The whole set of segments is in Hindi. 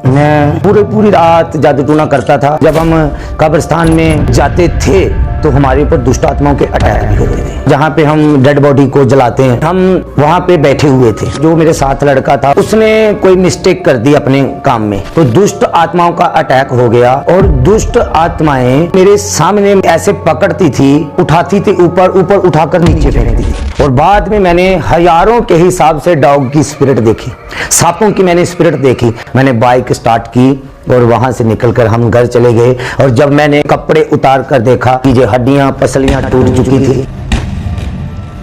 मैं पूरी रात जादू टूना करता था। जब हम कब्रिस्तान में जाते थे तो हमारे ऊपर दुष्ट आत्माओं के अटैक भी होते थे। जहाँ पे हम डेड बॉडी को जलाते हैं, हम वहाँ पे बैठे हुए थे। जो मेरे साथ लड़का था उसने कोई मिस्टेक कर दी अपने काम में, तो दुष्ट आत्माओं का अटैक हो गया और दुष्ट आत्माएं मेरे सामने ऐसे पकड़ती थी, उठाती थी, ऊपर उठाकर नीचे फेंकती थी। और बाद में मैंने हजारों के हिसाब से डॉग की स्पिरिट देखी, सांपों की मैंने स्पिरिट देखी। मैंने बाइक स्टार्ट की और वहां से निकलकर हम घर चले गए। और जब मैंने कपड़े उतार कर देखा कि जो हड्डियां पसलियां टूट चुकी थी,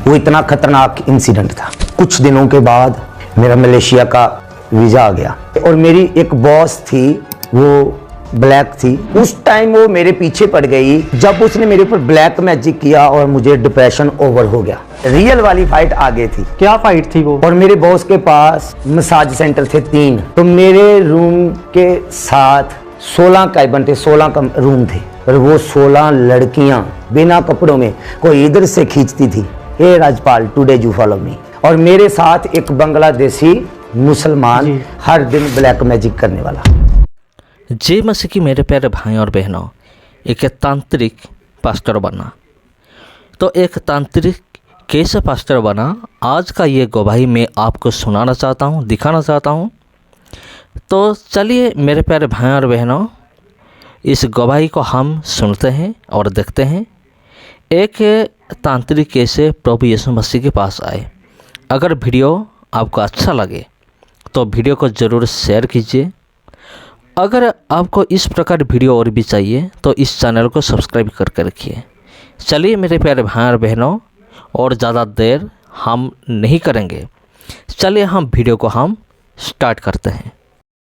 वो इतना खतरनाक इंसिडेंट था। कुछ दिनों के बाद मेरा मलेशिया का वीजा आ गया और मेरी एक बॉस थी, वो ब्लैक थी। उस टाइम वो मेरे पीछे पड़ गई। जब उसने मेरे ऊपर ब्लैक मैजिक किया और मुझे डिप्रेशन ओवर हो गया। रियल वाली फाइट आगे थी। क्या फाइट थी वो? और मेरे बॉस के पास मसाज सेंटर थे 3, तो मेरे रूम के साथ 16 कैबिन थे, 16 रूम थे। और वो 16 लड़कियां बिना कपड़ों में कोई इधर से खींचती थी, hey Rajpal today you follow me. और मेरे साथ एक बांग्लादेशी मुसलमान हर दिन ब्लैक मैजिक करने वाला। जय मसीह की मेरे प्यारे भाई और बहनों, एक तांत्रिक पास्टर बना। तो एक तांत्रिक कैसे पास्टर बना, आज का ये गवाही मैं आपको सुनाना चाहता हूँ, दिखाना चाहता हूँ। तो चलिए मेरे प्यारे भाई और बहनों, इस गवाही को हम सुनते हैं और देखते हैं। एक तांत्रिक कैसे प्रभु यीशु मसीह के पास आए। अगर वीडियो आपको अच्छा लगे तो वीडियो को ज़रूर शेयर कीजिए। अगर आपको इस प्रकार वीडियो और भी चाहिए तो इस चैनल को सब्सक्राइब करके रखिए। चलिए मेरे प्यारे भाई और बहनों, और ज़्यादा देर हम नहीं करेंगे, चलिए हम वीडियो को हम स्टार्ट करते हैं।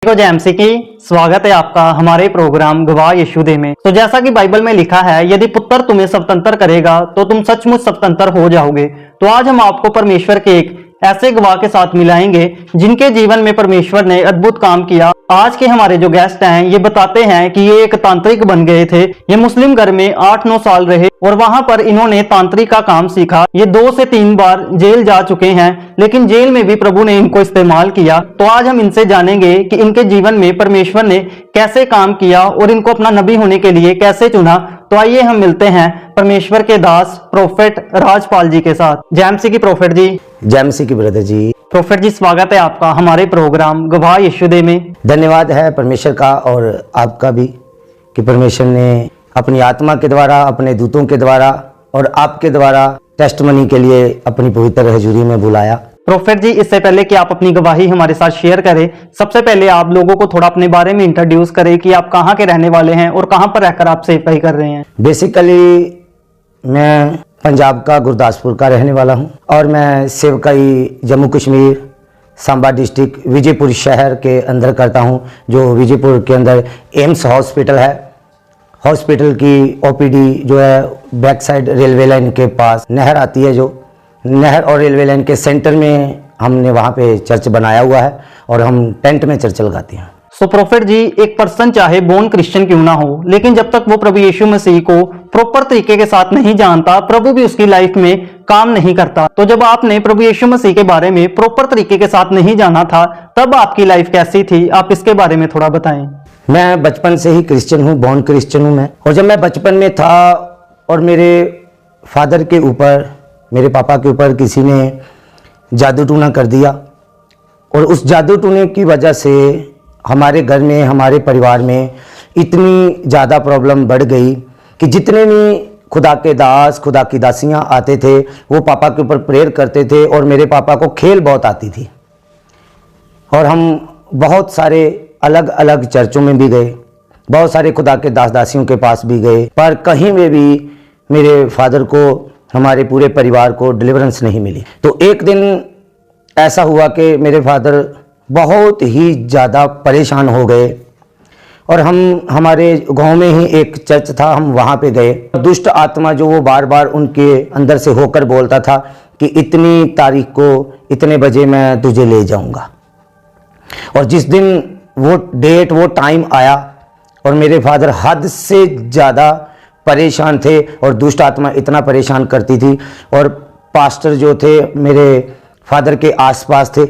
जय एमसी की स्वागत है आपका हमारे प्रोग्राम गवाह यीशु में। तो जैसा कि बाइबल में लिखा है, यदि पुत्र तुम्हें स्वतंत्र करेगा तो तुम सचमुच स्वतंत्र हो जाओगे। तो आज हम आपको परमेश्वर के एक ऐसे गवाह के साथ मिलाएंगे जिनके जीवन में परमेश्वर ने अद्भुत काम किया। आज के हमारे जो गेस्ट हैं ये बताते हैं कि ये एक तांत्रिक बन गए थे। ये मुस्लिम घर में 8-9 साल रहे और वहां पर इन्होंने तांत्रिक का काम सीखा। ये 2 से 3 बार जेल जा चुके हैं, लेकिन जेल में भी प्रभु ने इनको इस्तेमाल किया। तो आज हम इनसे जानेंगे कि इनके जीवन में परमेश्वर ने कैसे काम किया और इनको अपना नबी होने के लिए कैसे चुना। तो आइए हम मिलते हैं परमेश्वर के दास प्रोफेट राजपाल जी के साथ। जय एमसी की प्रोफेट जी। जय मसीह की ब्रदर जी। प्रोफेट जी स्वागत है आपका हमारे प्रोग्राम गवाह यीशु में। धन्यवाद है परमेश्वर का और आपका भी कि परमेश्वर ने अपनी आत्मा के द्वारा, अपने दूतों के द्वारा और आपके द्वारा टेस्टमनी के लिए अपनी पवित्र हजूरी में बुलाया। प्रोफेट जी, इससे पहले कि आप अपनी गवाही हमारे साथ शेयर करें, सबसे पहले आप लोगों को थोड़ा अपने बारे में इंट्रोड्यूस करें कि आप कहाँ के रहने वाले हैं और कहाँ पर रहकर आप सेवकाई कर रहे हैं। बेसिकली मैं पंजाब का गुरदासपुर का रहने वाला हूँ और मैं सेवकाई जम्मू कश्मीर सांबा डिस्ट्रिक्ट विजयपुर शहर के अंदर करता हूँ। जो विजयपुर के अंदर एम्स हॉस्पिटल है, हॉस्पिटल की ओपीडी जो है बैक साइड रेलवे लाइन के पास नहर आती है, जो नहर और रेलवे लाइन के सेंटर में हमने वहाँ पे चर्च बनाया हुआ है और हम टेंट में चर्च लगाते हैं। सो प्रोफेट जी, एक पर्सन चाहे बोर्न क्रिश्चियन क्यों ना हो, लेकिन जब तक वो प्रभु यीशु मसीह को प्रॉपर तरीके के साथ नहीं जानता, प्रभु भी उसकी लाइफ में काम नहीं करता। तो जब आपने प्रभु यीशु मसीह के बारे में प्रॉपर तरीके के साथ नहीं जाना था, तब आपकी लाइफ कैसी थी? आप इसके बारे में थोड़ा बताएं। मैं बचपन से ही क्रिश्चियन हूँ, बोर्न क्रिश्चियन हूँ मैं। और जब मैं बचपन में था और मेरे फादर के ऊपर, मेरे पापा के ऊपर किसी ने जादू टूना कर दिया और उस जादू टूने की वजह से हमारे घर में, हमारे परिवार में इतनी ज़्यादा प्रॉब्लम बढ़ गई कि जितने भी खुदा के दास, खुदा की दासियाँ आते थे, वो पापा के ऊपर प्रेयर करते थे। और मेरे पापा को खेल बहुत आती थी और हम बहुत सारे अलग अलग चर्चों में भी गए, बहुत सारे खुदा के दास दासियों के पास भी गए, पर कहीं में भी मेरे फादर को, हमारे पूरे परिवार को डिलीवरेंस नहीं मिली। तो एक दिन ऐसा हुआ कि मेरे फादर बहुत ही ज़्यादा परेशान हो गए और हम, हमारे गांव में ही एक चर्च था, हम वहाँ पे गए। दुष्ट आत्मा जो वो बार बार उनके अंदर से होकर बोलता था कि इतनी तारीख को इतने बजे मैं तुझे ले जाऊँगा। और जिस दिन वो डेट, वो टाइम आया और मेरे फादर हद से ज़्यादा परेशान थे और दुष्ट आत्मा इतना परेशान करती थी। और पास्टर जो थे मेरे फादर के आसपास थे,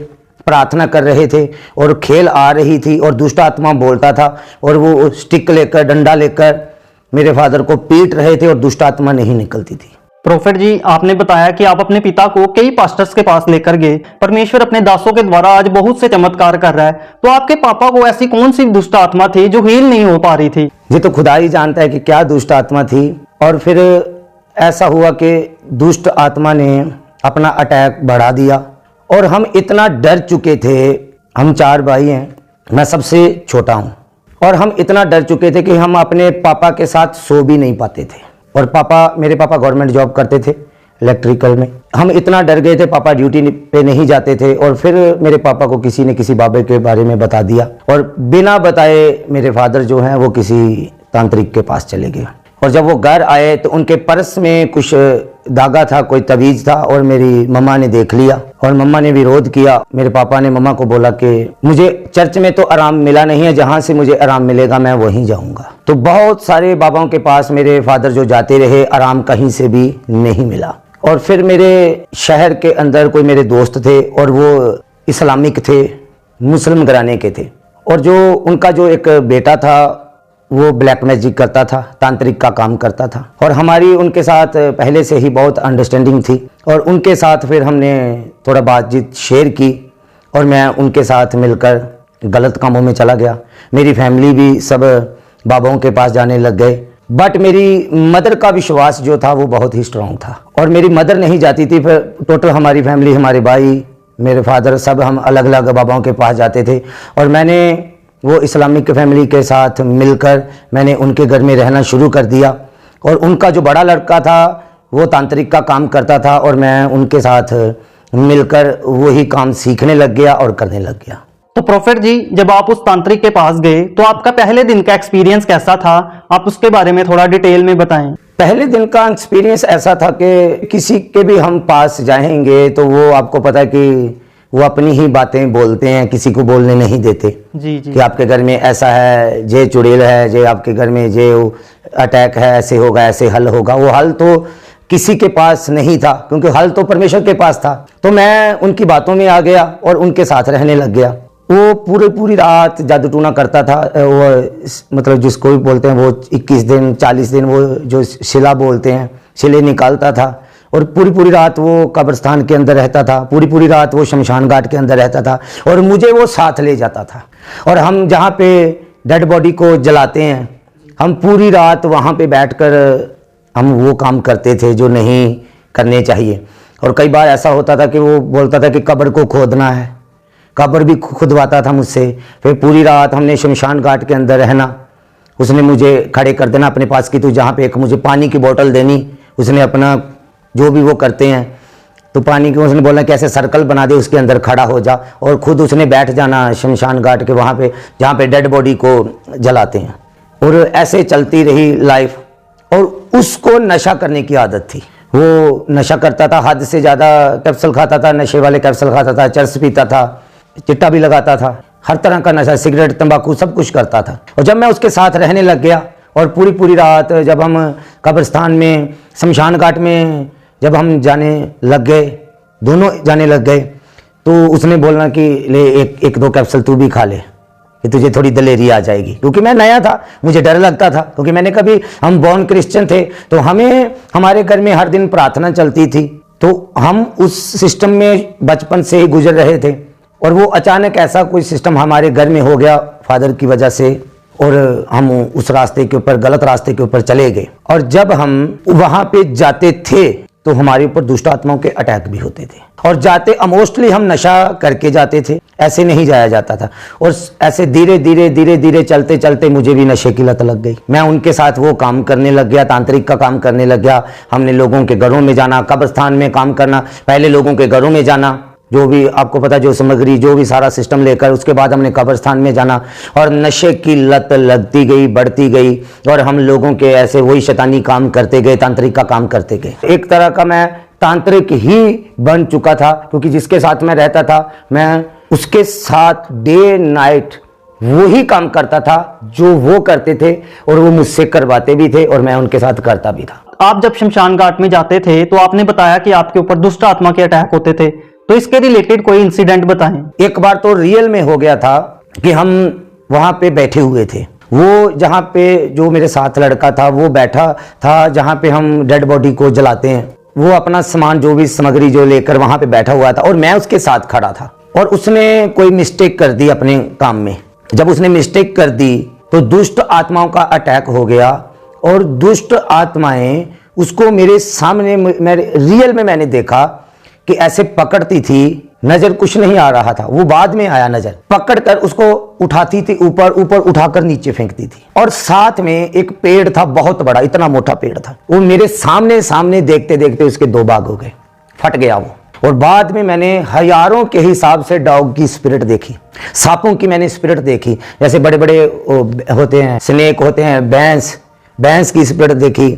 प्रार्थना कर रहे थे और खेल आ रही थी और दुष्ट आत्मा बोलता था और वो स्टिक लेकर, डंडा लेकर मेरे फादर को पीट रहे थे और दुष्ट आत्मा नहीं निकलती थी। प्रोफेट जी, आपने बताया कि आप अपने पिता को कई पास्टर्स के पास लेकर गए, परमेश्वर अपने दासों के द्वारा आज बहुत से चमत्कार कर रहा है, तो आपके पापा को ऐसी कौन सी दुष्ट आत्मा थी जो हील नहीं हो पा रही थी? ये तो खुदा ही जानता है कि क्या दुष्ट आत्मा थी। और फिर ऐसा हुआ कि दुष्ट आत्मा ने अपना अटैक बढ़ा दिया और हम इतना डर चुके थे। हम 4 भाई हैं, मैं सबसे छोटा हूँ, और हम इतना डर चुके थे कि हम अपने पापा के साथ सो भी नहीं पाते थे। और मेरे पापा गवर्नमेंट जॉब करते थे इलेक्ट्रिकल में। हम इतना डर गए थे, पापा ड्यूटी पे नहीं जाते थे। और फिर मेरे पापा को किसी ने किसी बाबे के बारे में बता दिया और बिना बताए मेरे फादर जो हैं वो किसी तांत्रिक के पास चले गए। और जब वो घर आए तो उनके पर्स में कुछ धागा था, कोई तवीज था, और मेरी मम्मा ने देख लिया और मम्मा ने विरोध किया। मेरे पापा ने मम्मा को बोला कि मुझे चर्च में तो आराम मिला नहीं है, जहां से मुझे आराम मिलेगा मैं वहीं जाऊंगा। तो बहुत सारे बाबाओं के पास मेरे फादर जो जाते रहे, आराम कहीं से भी नहीं मिला। और फिर मेरे शहर के अंदर कोई मेरे दोस्त थे और वो इस्लामिक थे, मुस्लिम घराने के थे, और जो उनका जो एक बेटा था वो ब्लैक मैजिक करता था, तांत्रिक का काम करता था। और हमारी उनके साथ पहले से ही बहुत अंडरस्टैंडिंग थी और उनके साथ फिर हमने थोड़ा बातचीत शेयर की और मैं उनके साथ मिलकर गलत कामों में चला गया। मेरी फैमिली भी सब बाबाओं के पास जाने लग गए, बट मेरी मदर का विश्वास जो था वो बहुत ही स्ट्रांग था और मेरी मदर नहीं जाती थी। फिर टोटल हमारी फैमिली, हमारे भाई, मेरे फादर, सब हम अलग अलग बाबाओं के पास जाते थे। और मैंने वो इस्लामिक फैमिली के साथ मिलकर मैंने उनके घर में रहना शुरू कर दिया। और उनका जो बड़ा लड़का था वो तांत्रिक का काम करता था और मैं उनके साथ मिलकर वही काम सीखने लग गया और करने लग गया। तो प्रोफेट जी, जब आप उस तांत्रिक के पास गए तो आपका पहले दिन का एक्सपीरियंस कैसा था? आप उसके बारे में थोड़ा डिटेल में बताएं। पहले दिन का एक्सपीरियंस ऐसा था कि किसी के भी हम पास जाएंगे तो वो, आपको पता है कि वो अपनी ही बातें बोलते हैं, किसी को बोलने नहीं देते। जी जी। कि आपके घर में ऐसा है, जे चुड़ैल है, जे आपके घर में जे अटैक है, ऐसे होगा, ऐसे हल होगा। वो हल तो किसी के पास नहीं था क्योंकि हल तो परमेश्वर के पास था। तो मैं उनकी बातों में आ गया और उनके साथ रहने लग गया। वो पूरी रात जादू टूना करता था। वो मतलब जिसको भी बोलते हैं वो 21 दिन 40 दिन वो जो शिला बोलते हैं, शिले निकालता था और पूरी रात वो कब्रिस्तान के अंदर रहता था, पूरी रात वो शमशान घाट के अंदर रहता था और मुझे वो साथ ले जाता था। और हम जहाँ पे डेड बॉडी को जलाते हैं, हम पूरी रात वहाँ पे बैठकर हम वो काम करते थे जो नहीं करने चाहिए। और कई बार ऐसा होता था कि वो बोलता था कि कब्र को खोदना है, कब्र भी खुदवाता था मुझसे। फिर पूरी रात हमने शमशान घाट के अंदर रहना। उसने मुझे खड़े कर देना अपने पास कि तू जहाँ पे, एक मुझे पानी की बोतल देनी, उसने अपना जो भी वो करते हैं तो पानी के, उसने बोला कि ऐसे सर्कल बना दे, उसके अंदर खड़ा हो जा, और खुद उसने बैठ जाना शमशान घाट के वहाँ पे जहाँ पे डेड बॉडी को जलाते हैं। और ऐसे चलती रही लाइफ। और उसको नशा करने की आदत थी, वो नशा करता था, हद से ज़्यादा कैप्सूल खाता था, नशे वाले कैप्सूल खाता था, चरस पीता था, चिट्टा भी लगाता था, हर तरह का नशा, सिगरेट, तंबाकू, सब कुछ करता था। और जब मैं उसके साथ रहने लग गया और पूरी रात जब हम कब्रिस्तान में, शमशान घाट में जब हम जाने लग गए, दोनों जाने लग गए, तो उसने बोलना कि ले एक दो कैप्सूल तू भी खा ले कि तुझे थोड़ी दलेरी आ जाएगी। क्योंकि मैं नया था, मुझे डर लगता था, क्योंकि मैंने कभी, हम बॉर्न क्रिश्चियन थे तो हमें, हमारे घर में हर दिन प्रार्थना चलती थी, तो हम उस सिस्टम में बचपन से ही गुजर रहे थे। और वो अचानक ऐसा कोई सिस्टम हमारे घर में हो गया फादर की वजह से, और हम उस रास्ते के ऊपर, गलत रास्ते के ऊपर चले गए। और जब हम वहां पे जाते थे तो हमारे ऊपर दुष्ट आत्माओं के अटैक भी होते थे। और जाते मोस्टली हम नशा करके जाते थे, ऐसे नहीं जाया जाता था। और ऐसे धीरे धीरे चलते चलते मुझे भी नशे की लत लग गई। मैं उनके साथ वो काम करने लग गया, तांत्रिक का काम करने लग गया। हमने लोगों के घरों में जाना, कब्रिस्तान में काम करना, पहले लोगों के घरों में जाना, जो भी आपको पता, जो सामग्री, जो भी सारा सिस्टम लेकर, उसके बाद हमने कब्रिस्तान में जाना। और नशे की लत लगती गई, बढ़ती गई, और हम लोगों के ऐसे वही शैतानी काम करते गए, तांत्रिक का काम करते गए। एक तरह का मैं तांत्रिक ही बन चुका था, क्योंकि जिसके साथ मैं रहता था मैं उसके साथ डे नाइट वही काम करता था जो वो करते थे, और वो मुझसे करवाते भी थे और मैं उनके साथ करता भी था। आप जब शमशान घाट में जाते थे तो आपने बताया कि आपके ऊपर दुष्ट आत्मा के अटैक होते थे, तो इसके रिलेटेड कोई इंसिडेंट बताएं। एक बार तो रियल में हो गया था कि हम वहाँ पे बैठे हुए थे, वो जहाँ पे जो मेरे साथ लड़का था वो बैठा था जहाँ पे हम डेड बॉडी को जलाते हैं, वो अपना सामान जो भी सामग्री जो लेकर वहाँ पे बैठा हुआ था और मैं उसके साथ खड़ा था और उसने कोई मिस्टेक कर दी अपने काम में। जब उसने मिस्टेक कर दी तो दुष्ट आत्माओं का अटैक हो गया और दुष्ट आत्माएं उसको मेरे सामने रियल में मैंने देखा कि ऐसे पकड़ती थी, नजर कुछ नहीं आ रहा था, वो बाद में आया नजर, पकड़कर उसको उठाती थी, ऊपर ऊपर उठाकर नीचे फेंकती थी। और साथ में एक पेड़ था बहुत बड़ा, इतना मोटा पेड़ था, वो मेरे सामने सामने देखते देखते उसके दो भाग हो गए, फट गया वो। और बाद में मैंने हजारों के हिसाब से डॉग की स्पिरिट देखी, सांपों की मैंने स्पिरिट देखी, जैसे बड़े बड़े होते हैं स्नेक होते हैं, भैंस की स्पिरिट देखी,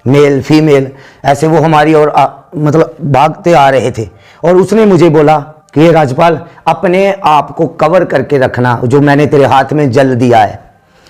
मेल फीमेल, ऐसे वो हमारी और मतलब भागते आ रहे थे। और उसने मुझे बोला कि राजपाल अपने आप को कवर करके रखना, जो मैंने तेरे हाथ में जल दिया है।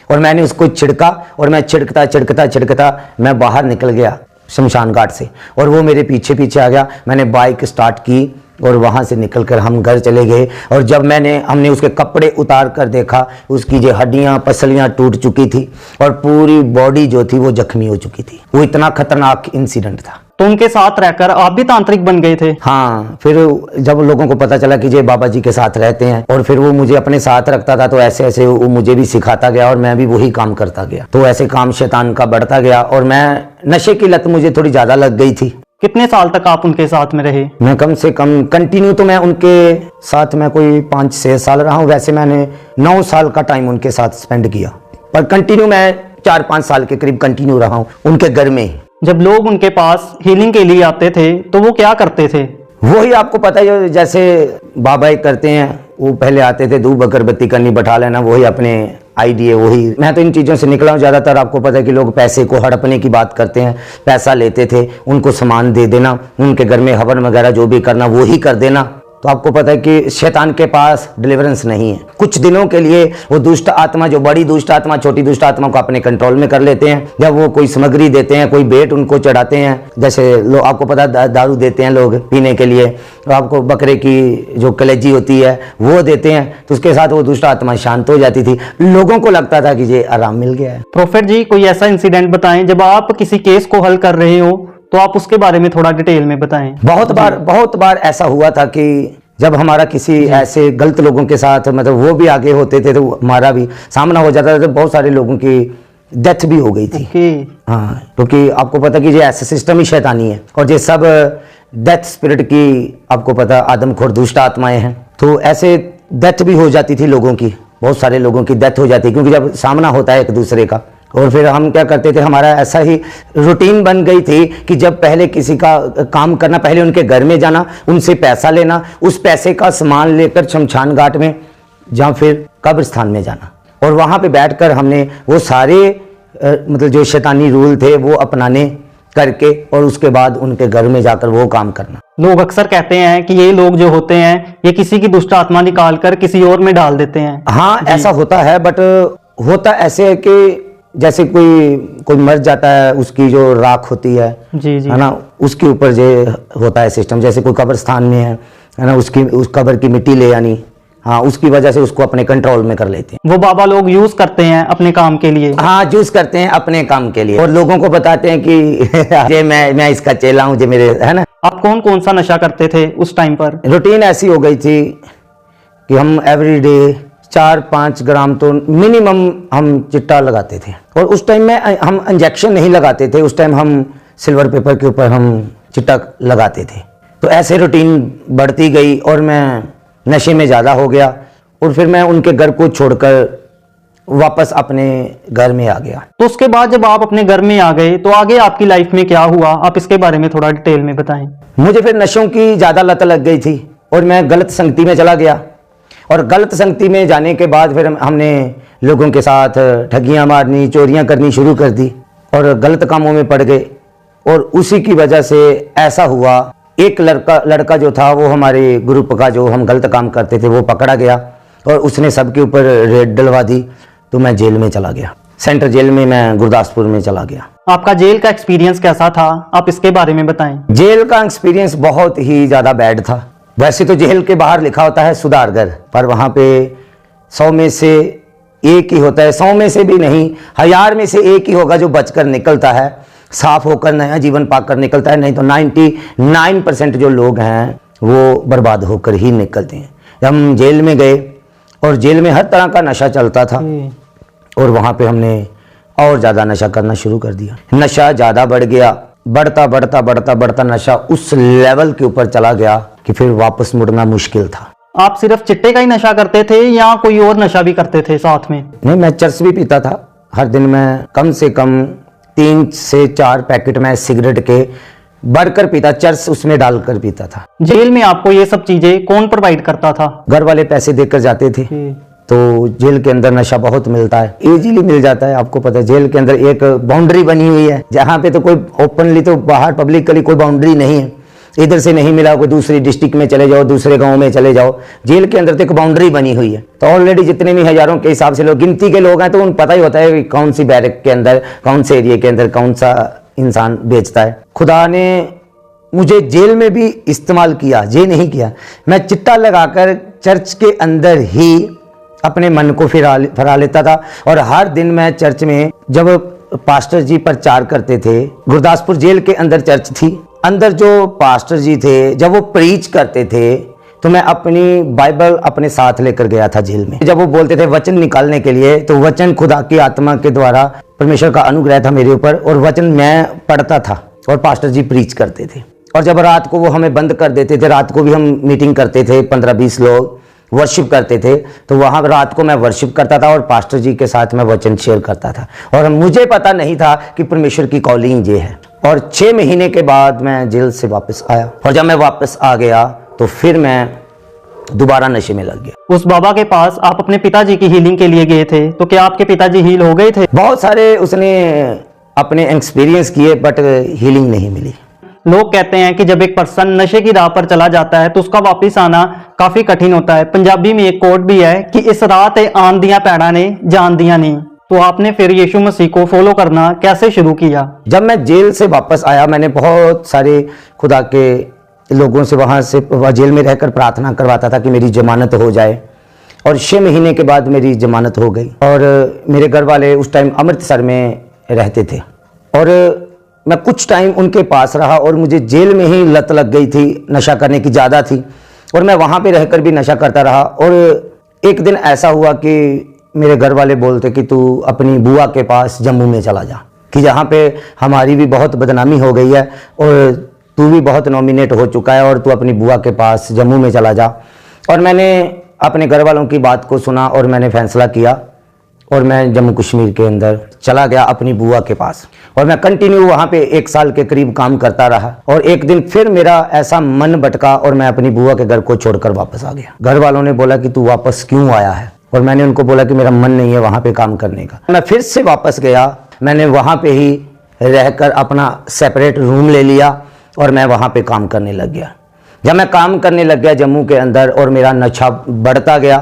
और मैंने उसको छिड़का और मैं छिड़कता मैं बाहर निकल गया शमशान घाट से और वो मेरे पीछे पीछे आ गया। मैंने बाइक स्टार्ट की और वहाँ से निकलकर हम घर चले गए। और जब हमने उसके कपड़े उतार कर देखा, उसकी जो हड्डियाँ पसलियाँ टूट चुकी थी और पूरी बॉडी जो थी वो जख्मी हो चुकी थी। वो इतना खतरनाक इंसिडेंट था। तो उनके साथ रहकर आप भी तांत्रिक बन गए थे? हाँ, फिर जब लोगों को पता चला कि ये बाबा जी के साथ रहते हैं और फिर वो मुझे अपने साथ रखता था, तो ऐसे ऐसे वो मुझे भी सिखाता गया और मैं भी वही काम करता गया। तो ऐसे काम शैतान का बढ़ता गया और मैं नशे की लत मुझे थोड़ी ज्यादा लग गई थी। कितने साल तक आप उनके साथ में रहे? मैं कम से कम कंटिन्यू तो मैं उनके साथ में कोई 5-6 साल रहा हूँ। वैसे मैंने 9 साल का टाइम उनके साथ स्पेंड किया, पर कंटिन्यू मैं 4-5 साल के करीब कंटिन्यू रहा हूँ उनके घर में। जब लोग उनके पास हीलिंग के लिए आते थे तो वो क्या करते थे? वही आपको पता है, जैसे बाबा करते हैं, वो पहले आते थे धूप अगरबत्ती करनी, बैठा लेना, वही अपने आइडिया वही। मैं तो इन चीज़ों से निकला हूँ। ज़्यादातर आपको पता है कि लोग पैसे को हड़पने की बात करते हैं, पैसा लेते थे, उनको सामान दे देना, उनके घर में हवन वगैरह जो भी करना वो ही कर देना। तो आपको पता है कि शैतान के पास डिलीवरेंस नहीं है। कुछ दिनों के लिए वो दुष्ट आत्मा, जो बड़ी दुष्ट आत्मा छोटी दुष्ट आत्मा को अपने कंट्रोल में कर लेते हैं। जब वो कोई सामग्री देते हैं, कोई भेंट उनको चढ़ाते हैं, जैसे लोग आपको पता है दारू देते हैं लोग पीने के लिए, तो आपको बकरे की जो कलेजी होती है वो देते हैं, तो उसके साथ वो दुष्ट आत्मा शांत हो जाती थी। लोगों को लगता था कि ये आराम मिल गया है। प्रोफेट जी, कोई ऐसा इंसिडेंट बताएं जब आप किसी केस को हल कर रहे हो, तो आप उसके बारे में थोड़ा डिटेल में बताएं। बहुत बार ऐसा हुआ था कि जब हमारा किसी ऐसे गलत लोगों के साथ, मतलब वो भी आगे होते थे तो हमारा भी सामना हो जाता था, तो बहुत सारे लोगों की डेथ भी हो गई थी। हाँ, क्योंकि आपको पता कि ये ऐसा सिस्टम ही शैतानी है और ये सब डेथ स्पिरिट की, आपको पता आदमखोर दुष्ट आत्माएं हैं। तो ऐसे डेथ भी हो जाती थी लोगों की, बहुत सारे लोगों की डेथ हो जाती है, क्योंकि जब सामना होता है एक दूसरे का। और फिर हम क्या करते थे, हमारा ऐसा ही रूटीन बन गई थी कि जब पहले किसी का काम करना, पहले उनके घर में जाना, उनसे पैसा लेना, उस पैसे का सामान लेकर शमशान घाट में या फिर कब्रिस्तान में जाना और वहाँ पे बैठकर हमने वो सारे मतलब जो शैतानी रूल थे वो अपनाने करके और उसके बाद उनके घर में जाकर वो काम करना। लोग अक्सर कहते हैं कि ये लोग जो होते हैं ये किसी की दुष्ट आत्मा निकाल कर किसी और में डाल देते हैं। हाँ, ऐसा होता है, बट होता ऐसे है कि जैसे कोई मर जाता है, उसकी जो राख होती है है ना, उसके ऊपर जो होता है सिस्टम। जैसे कोई कब्रिस्तान में है ना, उस कब्र की मिट्टी ले आनी, हाँ, उसकी वजह से उसको अपने कंट्रोल में कर लेते हैं। वो बाबा लोग यूज करते हैं अपने काम के लिए। हाँ, यूज करते हैं अपने काम के लिए और लोगों को बताते हैं कि ये मैं इसका चेला हूँ, ये मेरे, है ना। आप कौन कौन सा नशा करते थे उस टाइम पर? रूटीन ऐसी हो गई थी कि हम एवरीडे 4-5 ग्राम तो मिनिमम हम चिट्टा लगाते थे। और उस टाइम में हम इंजेक्शन नहीं लगाते थे, उस टाइम हम सिल्वर पेपर के ऊपर हम चिट्टा लगाते थे। तो ऐसे रूटीन बढ़ती गई और मैं नशे में ज़्यादा हो गया और फिर मैं उनके घर को छोड़कर वापस अपने घर में आ गया। तो उसके बाद जब आप अपने घर में आ गए तो आगे आपकी लाइफ में क्या हुआ, आप इसके बारे में थोड़ा डिटेल में बताएं। मुझे फिर नशों की ज़्यादा लत लग गई थी और मैं गलत संगति में चला गया और गलत संगति में जाने के बाद फिर हमने लोगों के साथ ठगियां मारनी, चोरियां करनी शुरू कर दी और गलत कामों में पड़ गए। और उसी की वजह से ऐसा हुआ, एक लड़का जो था वो हमारे ग्रुप का, जो हम गलत काम करते थे, वो पकड़ा गया और उसने सबके ऊपर रेड डलवा दी। तो मैं जेल में चला गया, सेंट्रल जेल में, मैं गुरदासपुर में चला गया। आपका जेल का एक्सपीरियंस कैसा था, आप इसके बारे में बताएं। जेल का एक्सपीरियंस बहुत ही ज़्यादा बैड था वैसे तो जेल के बाहर लिखा होता है सुधारगर, पर वहाँ पे 100 में से एक ही होता है, 100 में से भी नहीं, 1000 में से एक ही होगा जो बचकर निकलता है, साफ होकर नया जीवन पाकर निकलता है। नहीं तो 99% जो लोग हैं वो बर्बाद होकर ही निकलते हैं। जब हम जेल में गए और जेल में हर तरह का नशा चलता था और वहाँ पे हमने और ज़्यादा नशा करना शुरू कर दिया। नशा ज़्यादा बढ़ गया, बढ़ता बढ़ता बढ़ता बढ़ता नशा उस लेवल के ऊपर चला गया कि फिर वापस मुड़ना मुश्किल था। आप सिर्फ चिट्टे का ही नशा करते थे या कोई और नशा भी करते थे साथ में? नहीं, मैं चरस भी पीता था। हर दिन मैं कम से कम 3 से 4 पैकेट मैं सिगरेट के बढ़कर पीता, चरस उसमें डालकर पीता था। जेल में आपको ये सब चीजें कौन प्रोवाइड करता था? घर वाले पैसे देकर जाते थे। तो जेल के अंदर नशा बहुत मिलता है, इजीली मिल जाता है। आपको पता है जेल के अंदर एक बाउंड्री बनी हुई है, जहाँ पे तो कोई ओपनली तो बाहर पब्लिकली कोई बाउंड्री नहीं है। इधर से नहीं मिला कोई दूसरी डिस्ट्रिक्ट में चले जाओ, दूसरे गांव में चले जाओ। जेल के अंदर तो एक बाउंड्री बनी हुई है। तो ऑलरेडी जितने भी हजारों के हिसाब से लोग, गिनती के लोग हैं, तो उन पता ही होता है कि कौन सी बैरक के अंदर, कौन से एरिया के अंदर कौन सा इंसान बेचता है। खुदा ने मुझे जेल में भी इस्तेमाल किया, ये नहीं किया। मैं चिट्टा लगाकर चर्च के अंदर ही अपने मन को फिरा लेता था। और हर दिन मैं चर्च में, जब पास्टर जी प्रचार करते थे, गुरदासपुर जेल के अंदर चर्च थी, अंदर जो पास्टर जी थे जब वो प्रीच करते थे तो मैं अपनी बाइबल अपने साथ लेकर गया था जेल में। जब वो बोलते थे वचन निकालने के लिए, तो वचन खुदा की आत्मा के द्वारा परमेश्वर का अनुग्रह था मेरे ऊपर, और वचन मैं पढ़ता था और पास्टर जी प्रीच करते थे। और जब रात को वो हमें बंद कर देते थे, रात को भी हम मीटिंग करते थे, 15-20 लोग वर्शिप करते थे, तो वहाँ रात को मैं वर्शिप करता था और पास्टर जी के साथ मैं वचन शेयर करता था। और मुझे पता नहीं था कि परमेश्वर की कॉलिंग ये है। और 6 महीने के बाद मैं जेल से वापस आया, और जब मैं वापस आ गया तो फिर मैं दोबारा नशे में लग गया। उस बाबा के पास आप अपने पिताजी की हीलिंग के लिए गए थे, तो क्या आपके पिताजी हील हो गए थे? बहुत सारे उसने अपने एक्सपीरियंस किए, बट हीलिंग नहीं मिली। लोग कहते हैं कि जब एक पर्सन नशे की राह पर चला जाता है तो उसका वापस आना काफी कठिन होता है। पंजाबी में एक कोट भी है कि इस रात आन दिया पैड़ा ने जान दिया नहीं। तो आपने फिर यीशु मसीह को फॉलो करना कैसे शुरू किया? जब मैं जेल से वापस आया, मैंने बहुत सारे खुदा के लोगों से वहाँ से जेल में रहकर प्रार्थना करवाता था कि मेरी जमानत हो जाए। और 6 महीने के बाद मेरी जमानत हो गई। और मेरे घर वाले उस टाइम अमृतसर में रहते थे, और मैं कुछ टाइम उनके पास रहा, और मुझे जेल में ही लत लग गई थी, नशा करने की ज़्यादा थी, और मैं वहाँ पे रहकर भी नशा करता रहा। और एक दिन ऐसा हुआ कि मेरे घर वाले बोलते कि तू अपनी बुआ के पास जम्मू में चला जा, कि जहाँ पे हमारी भी बहुत बदनामी हो गई है और तू भी बहुत नॉमिनेट हो चुका है, और तू अपनी बुआ के पास जम्मू में चला जा। और मैंने अपने घर वालों की बात को सुना और मैंने फैसला किया, और मैं जम्मू कश्मीर के अंदर चला गया अपनी बुआ के पास। और मैं कंटिन्यू वहाँ पे 1 साल के करीब काम करता रहा। और एक दिन फिर मेरा ऐसा मन भटका और मैं अपनी बुआ के घर को छोड़कर वापस आ गया। घर वालों ने बोला कि तू वापस क्यों आया है, और मैंने उनको बोला कि मेरा मन नहीं है वहाँ पे काम करने का। मैं फिर से वापस गया, मैंने वहाँ पे ही रहकर अपना सेपरेट रूम ले लिया और मैं वहाँ पे काम करने लग गया। जब मैं काम करने लग गया जम्मू के अंदर, और मेरा नशा बढ़ता गया,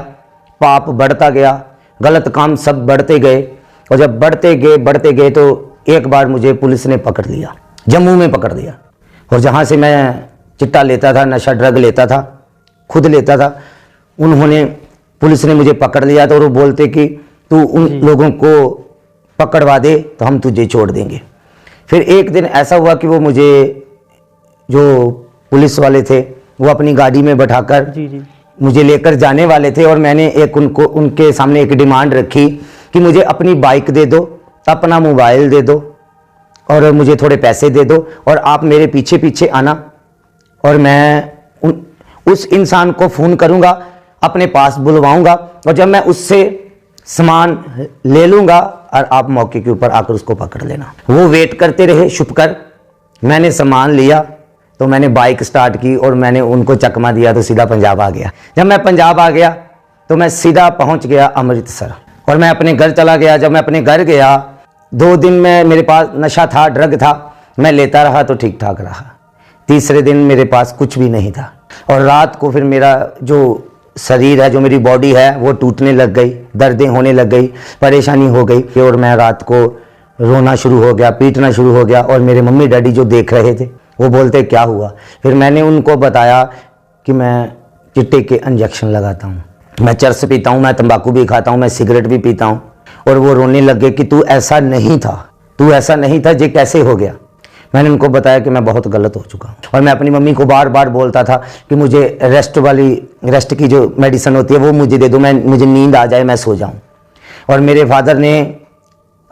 पाप बढ़ता गया, गलत काम सब बढ़ते गए। और जब बढ़ते गए तो एक बार मुझे पुलिस ने पकड़ लिया, जम्मू में पकड़ लिया। और जहाँ से मैं चिट्टा लेता था, नशा ड्रग लेता था, खुद लेता था, उन्होंने, पुलिस ने मुझे पकड़ लिया। तो वो बोलते कि तू उन लोगों को पकड़वा दे तो हम तुझे छोड़ देंगे। फिर एक दिन ऐसा हुआ कि वो मुझे, जो पुलिस वाले थे, वो अपनी गाड़ी में बैठाकर मुझे लेकर जाने वाले थे। और मैंने उनके सामने एक डिमांड रखी कि मुझे अपनी बाइक दे दो, अपना मोबाइल दे दो, और मुझे थोड़े पैसे दे दो, और आप मेरे पीछे पीछे आना, और मैं उस इंसान को फ़ोन करूँगा, अपने पास बुलवाऊँगा, और जब मैं उससे सामान ले लूँगा और आप मौके के ऊपर आकर उसको पकड़ लेना। वो वेट करते रहे छुपकर। मैंने सामान लिया तो मैंने बाइक स्टार्ट की और मैंने उनको चकमा दिया तो सीधा पंजाब आ गया। जब मैं पंजाब आ गया तो मैं सीधा पहुंच गया अमृतसर, और मैं अपने घर चला गया। जब मैं अपने घर गया, 2 दिन में मेरे पास नशा था, ड्रग था, मैं लेता रहा तो ठीक ठाक रहा। तीसरे दिन मेरे पास कुछ भी नहीं था, और रात को फिर मेरा जो शरीर है, जो मेरी बॉडी है, वो टूटने लग गई, दर्दें होने लग गई, परेशानी हो गई, और मैं रात को रोना शुरू हो गया, पीटना शुरू हो गया। और मेरे मम्मी डैडी जो देख रहे थे वो बोलते क्या हुआ। फिर मैंने उनको बताया कि मैं चिट्टे के इंजेक्शन लगाता हूँ, मैं चरस पीता हूँ, मैं तंबाकू भी खाता हूँ, मैं सिगरेट भी पीता हूँ। और वो रोने लगे कि तू ऐसा नहीं था, तू ऐसा नहीं था, ये कैसे हो गया। मैंने उनको बताया कि मैं बहुत गलत हो चुका हूँ। और मैं अपनी मम्मी को बार बार बोलता था कि मुझे रेस्ट की जो मेडिसिन होती है वो मुझे दे दो, मुझे नींद आ जाए, मैं सो जाऊँ। और मेरे फादर ने,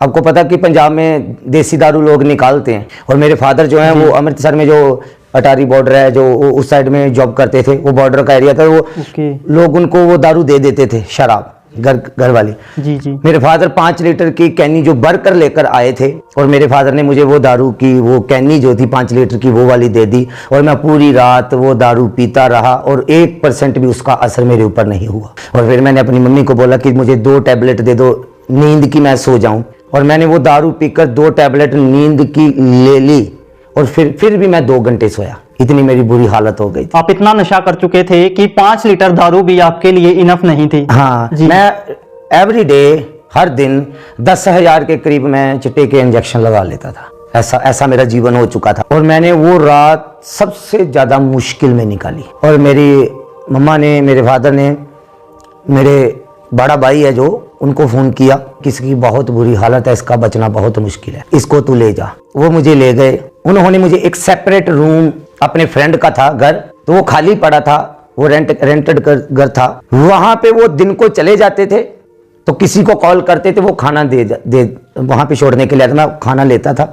आपको पता कि पंजाब में देसी दारू लोग निकालते हैं, और मेरे फादर जो हैं वो अमृतसर में जो अटारी बॉर्डर है जो उस साइड में जॉब करते थे, वो बॉर्डर का एरिया था, वो लोग उनको वो दारू दे देते थे, शराब, घर वाली। जी जी। मेरे फादर 5 लीटर की कैनी जो भर कर लेकर आए थे, और मेरे फादर ने मुझे वो दारू की वो कैनी जो थी 5 लीटर की वो वाली दे दी, और मैं पूरी रात वो दारू पीता रहा और 1% भी उसका असर मेरे ऊपर नहीं हुआ। और फिर मैंने अपनी मम्मी को बोला कि मुझे 2 टैबलेट दे दो नींद की, मैं सो जाऊं। और मैंने वो दारू पीकर 2 टैबलेट नींद की ले ली, और फिर भी मैं 2 घंटे सोया, इतनी मेरी बुरी हालत हो गई थी। आप इतना नशा कर चुके थे कि 5 लीटर दारू भी आपके लिए इनफ नहीं थी। हाँ, मैं एवरी डे, हर दिन 10,000 के करीब मैं चिट्टे के इंजेक्शन लगा लेता था। ऐसा मेरा जीवन हो चुका था। और मैंने वो रात सबसे ज़्यादा मुश्किल में निकाली। और मेरी मम्मा ने, मेरे फादर ने, मेरे बड़ा भाई है जो, उनको फ़ोन किया, किसकी बहुत बुरी हालत है, इसका बचना बहुत मुश्किल है, इसको तू ले जा। वो मुझे ले गए। उन्होंने मुझे एक सेपरेट रूम, अपने फ्रेंड का था घर, तो वो खाली पड़ा था, वो रेंटेड घर था, वहाँ पे वो दिन को चले जाते थे, तो किसी को कॉल करते थे, वो खाना दे वहाँ पे छोड़ने के लिए आता। मैं खाना लेता था,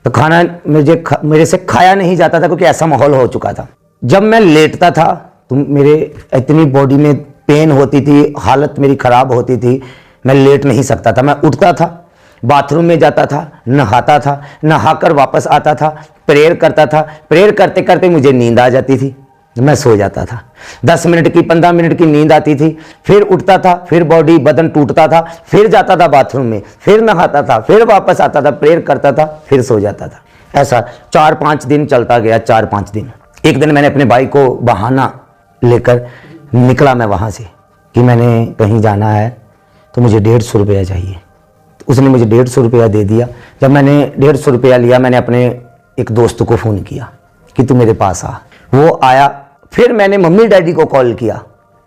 तो खाना मेरे से खाया नहीं जाता था, क्योंकि ऐसा माहौल हो चुका था। जब मैं लेटता था तो मेरे इतनी बॉडी में पेन होती थी, हालत मेरी ख़राब होती थी, मैं लेट नहीं सकता था। मैं उठता था, बाथरूम में जाता था, नहाता था, नहाकर वापस आता था, प्रेयर करता था, प्रेयर करते करते मुझे नींद आ जाती थी, मैं सो जाता था। 10 मिनट की 15 मिनट की नींद आती थी, फिर उठता था, फिर बदन टूटता था, फिर जाता था बाथरूम में, फिर नहाता था, फिर वापस आता था, प्रेयर करता था, फिर सो जाता था। ऐसा 4-5 दिन चलता गया, 4-5 दिन। एक दिन मैंने अपने भाई को बहाना लेकर निकला मैं वहाँ से कि मैंने कहीं जाना है, तो मुझे 150 रुपया चाहिए। तो उसने मुझे 150 रुपया दे दिया। जब मैंने 150 रुपया लिया, मैंने अपने एक दोस्त को फ़ोन किया कि तू मेरे पास आ। वो आया। फिर मैंने मम्मी डैडी को कॉल किया,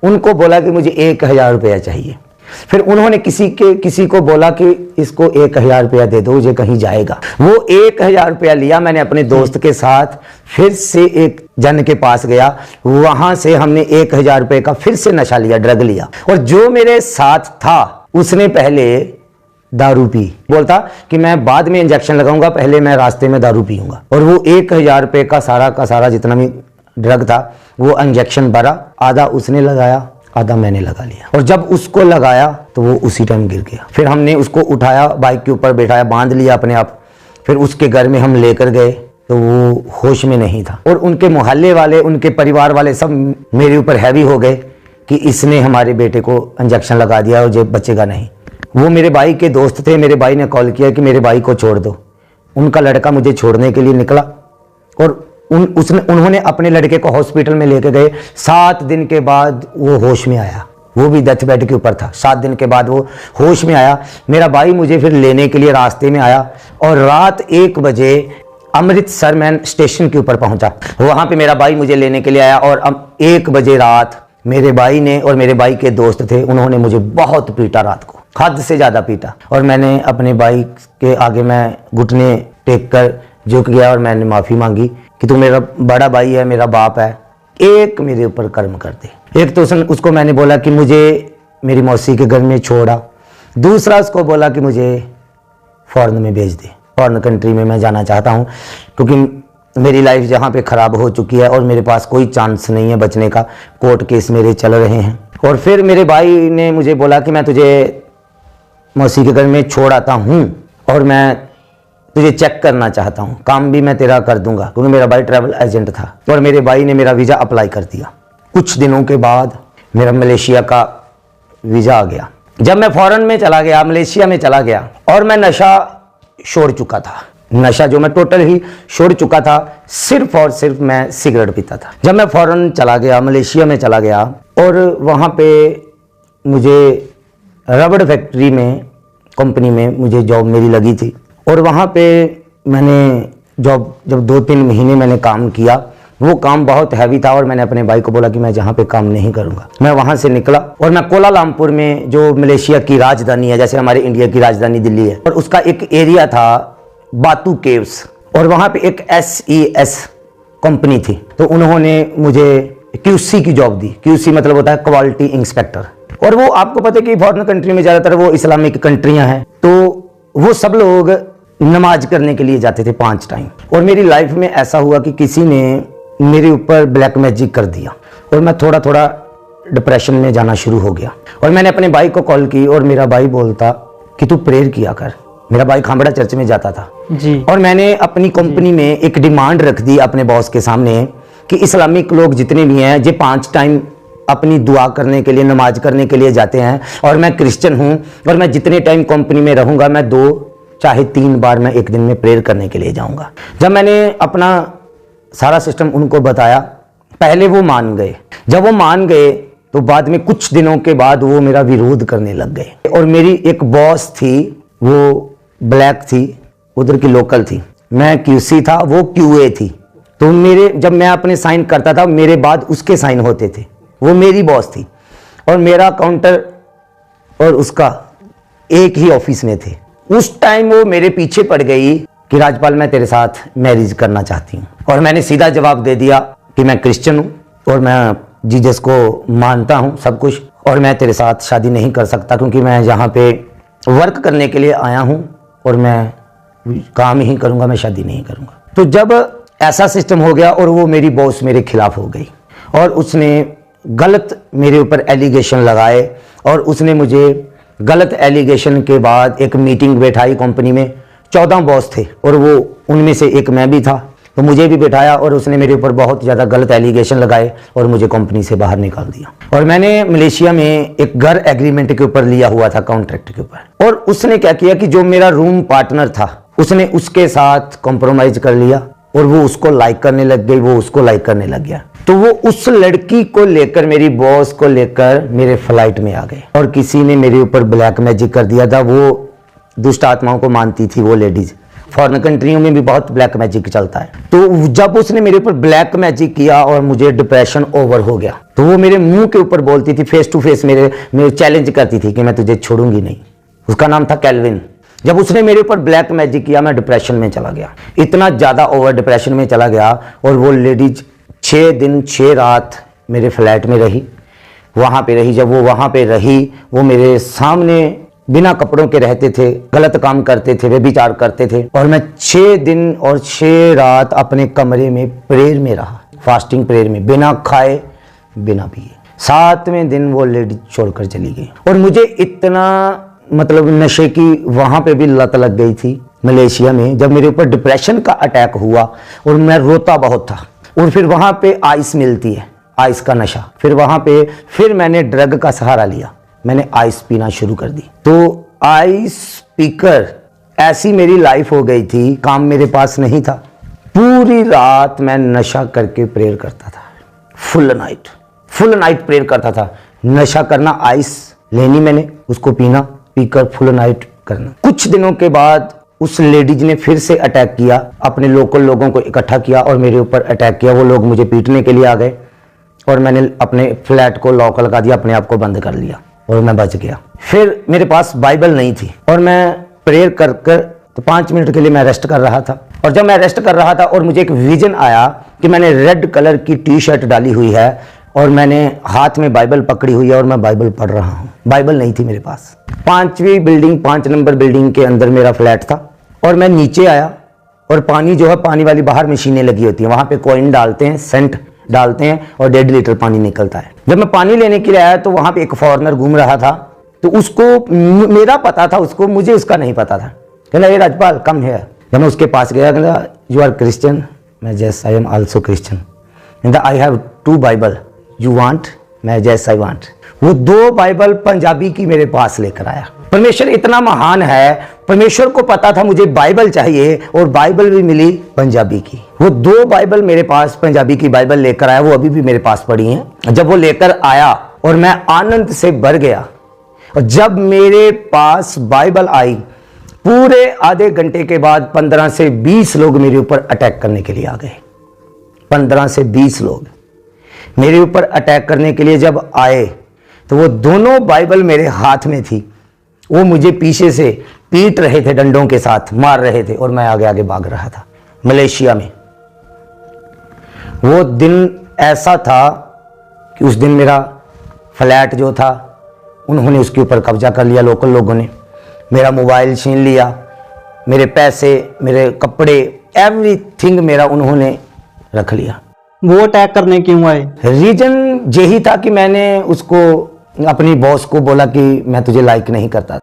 उनको बोला कि मुझे 1000 रुपया चाहिए। फिर उन्होंने किसी को बोला कि इसको 1000 रुपया दे दो, ये कहीं जाएगा। वो 1000 रुपया लिया, मैंने अपने दोस्त के साथ फिर से एक जन के पास गया, वहां से हमने 1000 रुपये का फिर से नशा लिया, ड्रग लिया। और जो मेरे साथ था उसने पहले दारू पी, बोलता कि मैं बाद में इंजेक्शन लगाऊंगा, पहले मैं रास्ते में दारू पीऊंगा। और वो 1000 रुपये का सारा जितना भी ड्रग था वो इंजेक्शन भरा, आधा उसने लगाया, आधा मैंने लगा लिया। और जब उसको लगाया तो वो उसी टाइम गिर गया। फिर हमने उसको उठाया, बाइक के ऊपर बैठाया, बांध लिया अपने आप। फिर उसके घर में हम लेकर गए तो वो होश में नहीं था। और उनके मोहल्ले वाले, उनके परिवार वाले सब मेरे ऊपर हैवी हो गए कि इसने हमारे बेटे को इंजेक्शन लगा दिया और जो बचेगा नहीं। वो मेरे भाई के दोस्त थे, मेरे भाई ने कॉल किया कि मेरे भाई को छोड़ दो। उनका लड़का मुझे छोड़ने के लिए निकला और उन्होंने अपने लड़के को हॉस्पिटल में लेके गए। 7 दिन के बाद वो होश में आया, वो भी डेथ बेड के ऊपर था। 7 दिन के बाद वो होश में आया। मेरा भाई मुझे फिर लेने के लिए रास्ते में आया और रात 1 बजे अमृतसर मैं स्टेशन के ऊपर पहुंचा। वहां पे मेरा भाई मुझे लेने के लिए आया और 1 बजे रात मेरे भाई ने, और मेरे भाई के दोस्त थे, उन्होंने मुझे बहुत पीटा, रात को हद से ज़्यादा पीटा। और मैंने अपने भाई के आगे मैं घुटने टेक कर झुक गया और मैंने माफ़ी मांगी कि तू मेरा बड़ा भाई है, मेरा बाप है, एक मेरे ऊपर कर्म कर दे। एक तो उसको मैंने बोला कि मुझे मेरी मौसी के घर में छोड़ा, दूसरा उसको बोला कि मुझे फॉरेन में भेज दे, फॉरेन कंट्री में मैं जाना चाहता हूँ, क्योंकि मेरी लाइफ जहाँ पे ख़राब हो चुकी है और मेरे पास कोई चांस नहीं है बचने का, कोर्ट केस मेरे चल रहे हैं। और फिर मेरे भाई ने मुझे बोला कि मैं तुझे मौसी के घर में छोड़ आता हूँ और मैं तुझे चेक करना चाहता हूँ, काम भी मैं तेरा कर दूंगा, क्योंकि मेरा भाई ट्रैवल एजेंट था। और मेरे भाई ने मेरा वीज़ा अप्लाई कर दिया। कुछ दिनों के बाद मेरा मलेशिया का वीज़ा आ गया। जब मैं फॉरेन में चला गया, मलेशिया में चला गया, और मैं नशा छोड़ चुका था। नशा जो मैं टोटल ही छोड़ चुका था, सिर्फ और सिर्फ मैं सिगरेट पीता था। जब मैं फॉरेन चला गया, मलेशिया में चला गया, और वहाँ पे मुझे रबड़ फैक्ट्री में, कंपनी में मुझे जॉब मेरी लगी थी। और वहाँ पे मैंने जब 2-3 महीने मैंने काम किया, वो काम बहुत हैवी था और मैंने अपने भाई को बोला कि मैं जहाँ पे काम नहीं करूँगा। मैं वहाँ से निकला और मैं कुआलालंपुर में, जो मलेशिया की राजधानी है, जैसे हमारे इंडिया की राजधानी दिल्ली है, और उसका एक एरिया था बातू केव्स, और वहाँ पे एक SES कंपनी थी। तो उन्होंने मुझे QC की जॉब दी। QC मतलब होता है क्वालिटी इंस्पेक्टर। और वो आपको पता है कि फॉरेन कंट्री में ज़्यादातर वो इस्लामिक कंट्रियाँ हैं, तो वो सब लोग नमाज करने के लिए जाते थे 5 टाइम। और मेरी लाइफ में ऐसा हुआ कि किसी ने मेरे ऊपर ब्लैक मैजिक कर दिया और मैं थोड़ा थोड़ा डिप्रेशन में जाना शुरू हो गया। और मैंने अपने भाई को कॉल की और मेरा भाई बोलता कि तू प्रेयर किया कर। मेरा भाई खामड़ा चर्च में जाता था जी। और मैंने अपनी कंपनी में एक डिमांड रख दी अपने बॉस के सामने कि इस्लामिक लोग जितने भी हैं जो 5 टाइम अपनी दुआ करने के लिए, नमाज करने के लिए जाते हैं, और मैं क्रिश्चियन हूं और मैं जितने टाइम कंपनी में रहूंगा मैं 2 चाहे 3 बार मैं एक दिन में प्रेयर करने के लिए जाऊंगा। जब मैंने अपना सारा सिस्टम उनको बताया, पहले वो मान गए। जब वो मान गए तो बाद में कुछ दिनों के बाद वो मेरा विरोध करने लग गए। और मेरी एक बॉस थी, वो ब्लैक थी, उधर की लोकल थी, मैं QC था, वो QA थी। तो जब मैं अपने साइन करता था मेरे बाद उसके साइन होते थे। वो मेरी बॉस थी और मेरा काउंटर और उसका एक ही ऑफिस में थे। उस टाइम वो मेरे पीछे पड़ गई कि राजपाल मैं तेरे साथ मैरिज करना चाहती हूँ। और मैंने सीधा जवाब दे दिया कि मैं क्रिश्चियन हूँ और मैं जीसस को मानता हूँ सब कुछ, और मैं तेरे साथ शादी नहीं कर सकता क्योंकि मैं यहाँ पे वर्क करने के लिए आया हूँ और मैं काम ही करूँगा, मैं शादी नहीं करूँगा। तो जब ऐसा सिस्टम हो गया और वो मेरी बॉस मेरे खिलाफ हो गई और उसने गलत मेरे ऊपर एलिगेशन लगाए, और उसने मुझे गलत एलिगेशन के बाद एक मीटिंग बैठाई कंपनी में। 14 बॉस थे और वो उनमें से एक मैं भी था, तो मुझे भी बैठाया और उसने मेरे ऊपर बहुत ज़्यादा गलत एलिगेशन लगाए और मुझे कंपनी से बाहर निकाल दिया। और मैंने मलेशिया में एक घर एग्रीमेंट के ऊपर लिया हुआ था, कॉन्ट्रैक्ट के ऊपर, और उसने क्या किया कि जो मेरा रूम पार्टनर था उसने उसके साथ कॉम्प्रोमाइज कर लिया और वो उसको लाइक करने लग गई, वो उसको लाइक करने लग गया। तो वो उस लड़की को लेकर, मेरी बॉस को लेकर मेरे फ्लाइट में आ गए और किसी ने मेरे ऊपर ब्लैक मैजिक कर दिया था। वो दुष्ट आत्माओं को मानती थी वो लेडीज। फॉरेन कंट्रियों में भी बहुत ब्लैक मैजिक चलता है। तो जब उसने मेरे ऊपर ब्लैक मैजिक किया और मुझे डिप्रेशन ओवर हो गया, तो वो मेरे मुंह के ऊपर बोलती थी, फेस टू फेस मेरे चैलेंज करती थी कि मैं तुझे छोड़ूंगी नहीं। उसका नाम था कैल्विन। जब उसने मेरे ऊपर ब्लैक मैजिक किया मैं डिप्रेशन में चला गया, इतना ज़्यादा ओवर डिप्रेशन में चला गया। और वो लेडीज 6 दिन 6 रात मेरे फ्लैट में रही, वहाँ पे रही। जब वो वहाँ पे रही, वो मेरे सामने बिना कपड़ों के रहते थे, गलत काम करते थे, व्यभिचार करते थे। और मैं 6 दिन और 6 रात अपने कमरे में प्रेयर में रहा, फास्टिंग प्रेयर में, बिना खाए बिना पिए। 7वें दिन वो लेडी छोड़कर चली गई। और मुझे इतना मतलब नशे की वहाँ पे भी लत लग गई थी मलेशिया में, जब मेरे ऊपर डिप्रेशन का अटैक हुआ और मैं रोता बहुत था। और फिर वहाँ पे आइस मिलती है, आइस का नशा। फिर वहाँ पे फिर मैंने ड्रग का सहारा लिया, मैंने आइस पीना शुरू कर दी। तो आइस पीकर ऐसी मेरी लाइफ हो गई थी, काम मेरे पास नहीं था। पूरी रात मैं नशा करके प्रेयर करता था, फुल नाइट प्रेयर करता था। नशा करना, आइस लेनी मैंने, उसको पीना, पीकर फुल नाइट करना। कुछ दिनों के बाद उस लेडीज ने फिर से अटैक किया, अपने लोकल लोगों को इकट्ठा किया और मेरे ऊपर अटैक किया। वो लोग मुझे पीटने के लिए आ गए और मैंने अपने फ्लैट को लॉक लगा दिया, अपने आप को बंद कर लिया और मैं बच गया। फिर मेरे पास बाइबल नहीं थी और मैं प्रेयर कर तो 5 मिनट के लिए मैं रेस्ट कर रहा था। और जब मैं रेस्ट कर रहा था और मुझे एक विजन आया कि मैंने रेड कलर की टी-शर्ट डाली हुई है और मैंने हाथ में बाइबल पकड़ी हुई है और मैं बाइबल पढ़ रहा हूँ। बाइबल नहीं थी मेरे पास। 5वीं बिल्डिंग, 5 नंबर बिल्डिंग के अंदर मेरा फ्लैट था और मैं नीचे आया और पानी जो है, पानी वाली बाहर मशीनें लगी होती हैं, वहाँ पे कॉइन डालते हैं, सेंट डालते हैं और 1.5 लीटर पानी निकलता है। जब मैं पानी लेने के लिए आया तो वहाँ पे एक फॉरेनर घूम रहा था, तो उसको मेरा पता था, उसको, मुझे उसका नहीं पता था। कहना ये राजपाल कम है। जब मैं उसके पास गया, कहना यू आर क्रिश्चियन? मैं yes I am also Christian. कहता I have 2 Bible, you want? मैं यस आई वांट। वो 2 बाइबल पंजाबी की मेरे पास लेकर आया। परमेश्वर इतना महान है, परमेश्वर को पता था मुझे बाइबल चाहिए और बाइबल भी मिली पंजाबी की। वो 2 बाइबल मेरे पास पंजाबी की बाइबल लेकर आया, वो अभी भी मेरे पास पड़ी हैं। जब वो लेकर आया और मैं आनंद से भर गया, और जब मेरे पास बाइबल आई, पूरे आधे घंटे के बाद 15 से 20 लोग मेरे ऊपर अटैक करने के लिए आ गए। 15 से 20 लोग मेरे ऊपर अटैक करने के लिए जब आए तो वो दोनों बाइबल मेरे हाथ में थी। वो मुझे पीछे से पीट रहे थे, डंडों के साथ मार रहे थे और मैं आगे आगे भाग रहा था मलेशिया में। वो दिन ऐसा था कि उस दिन मेरा फ्लैट जो था उन्होंने उसके ऊपर कब्जा कर लिया। लोकल लोगों ने मेरा मोबाइल छीन लिया, मेरे पैसे, मेरे कपड़े, एवरीथिंग मेरा उन्होंने रख लिया। वो अटैक करने क्यों आए? रीजन यही था कि मैंने उसको, अपनी बॉस को बोला कि मैं तुझे लाइक नहीं करता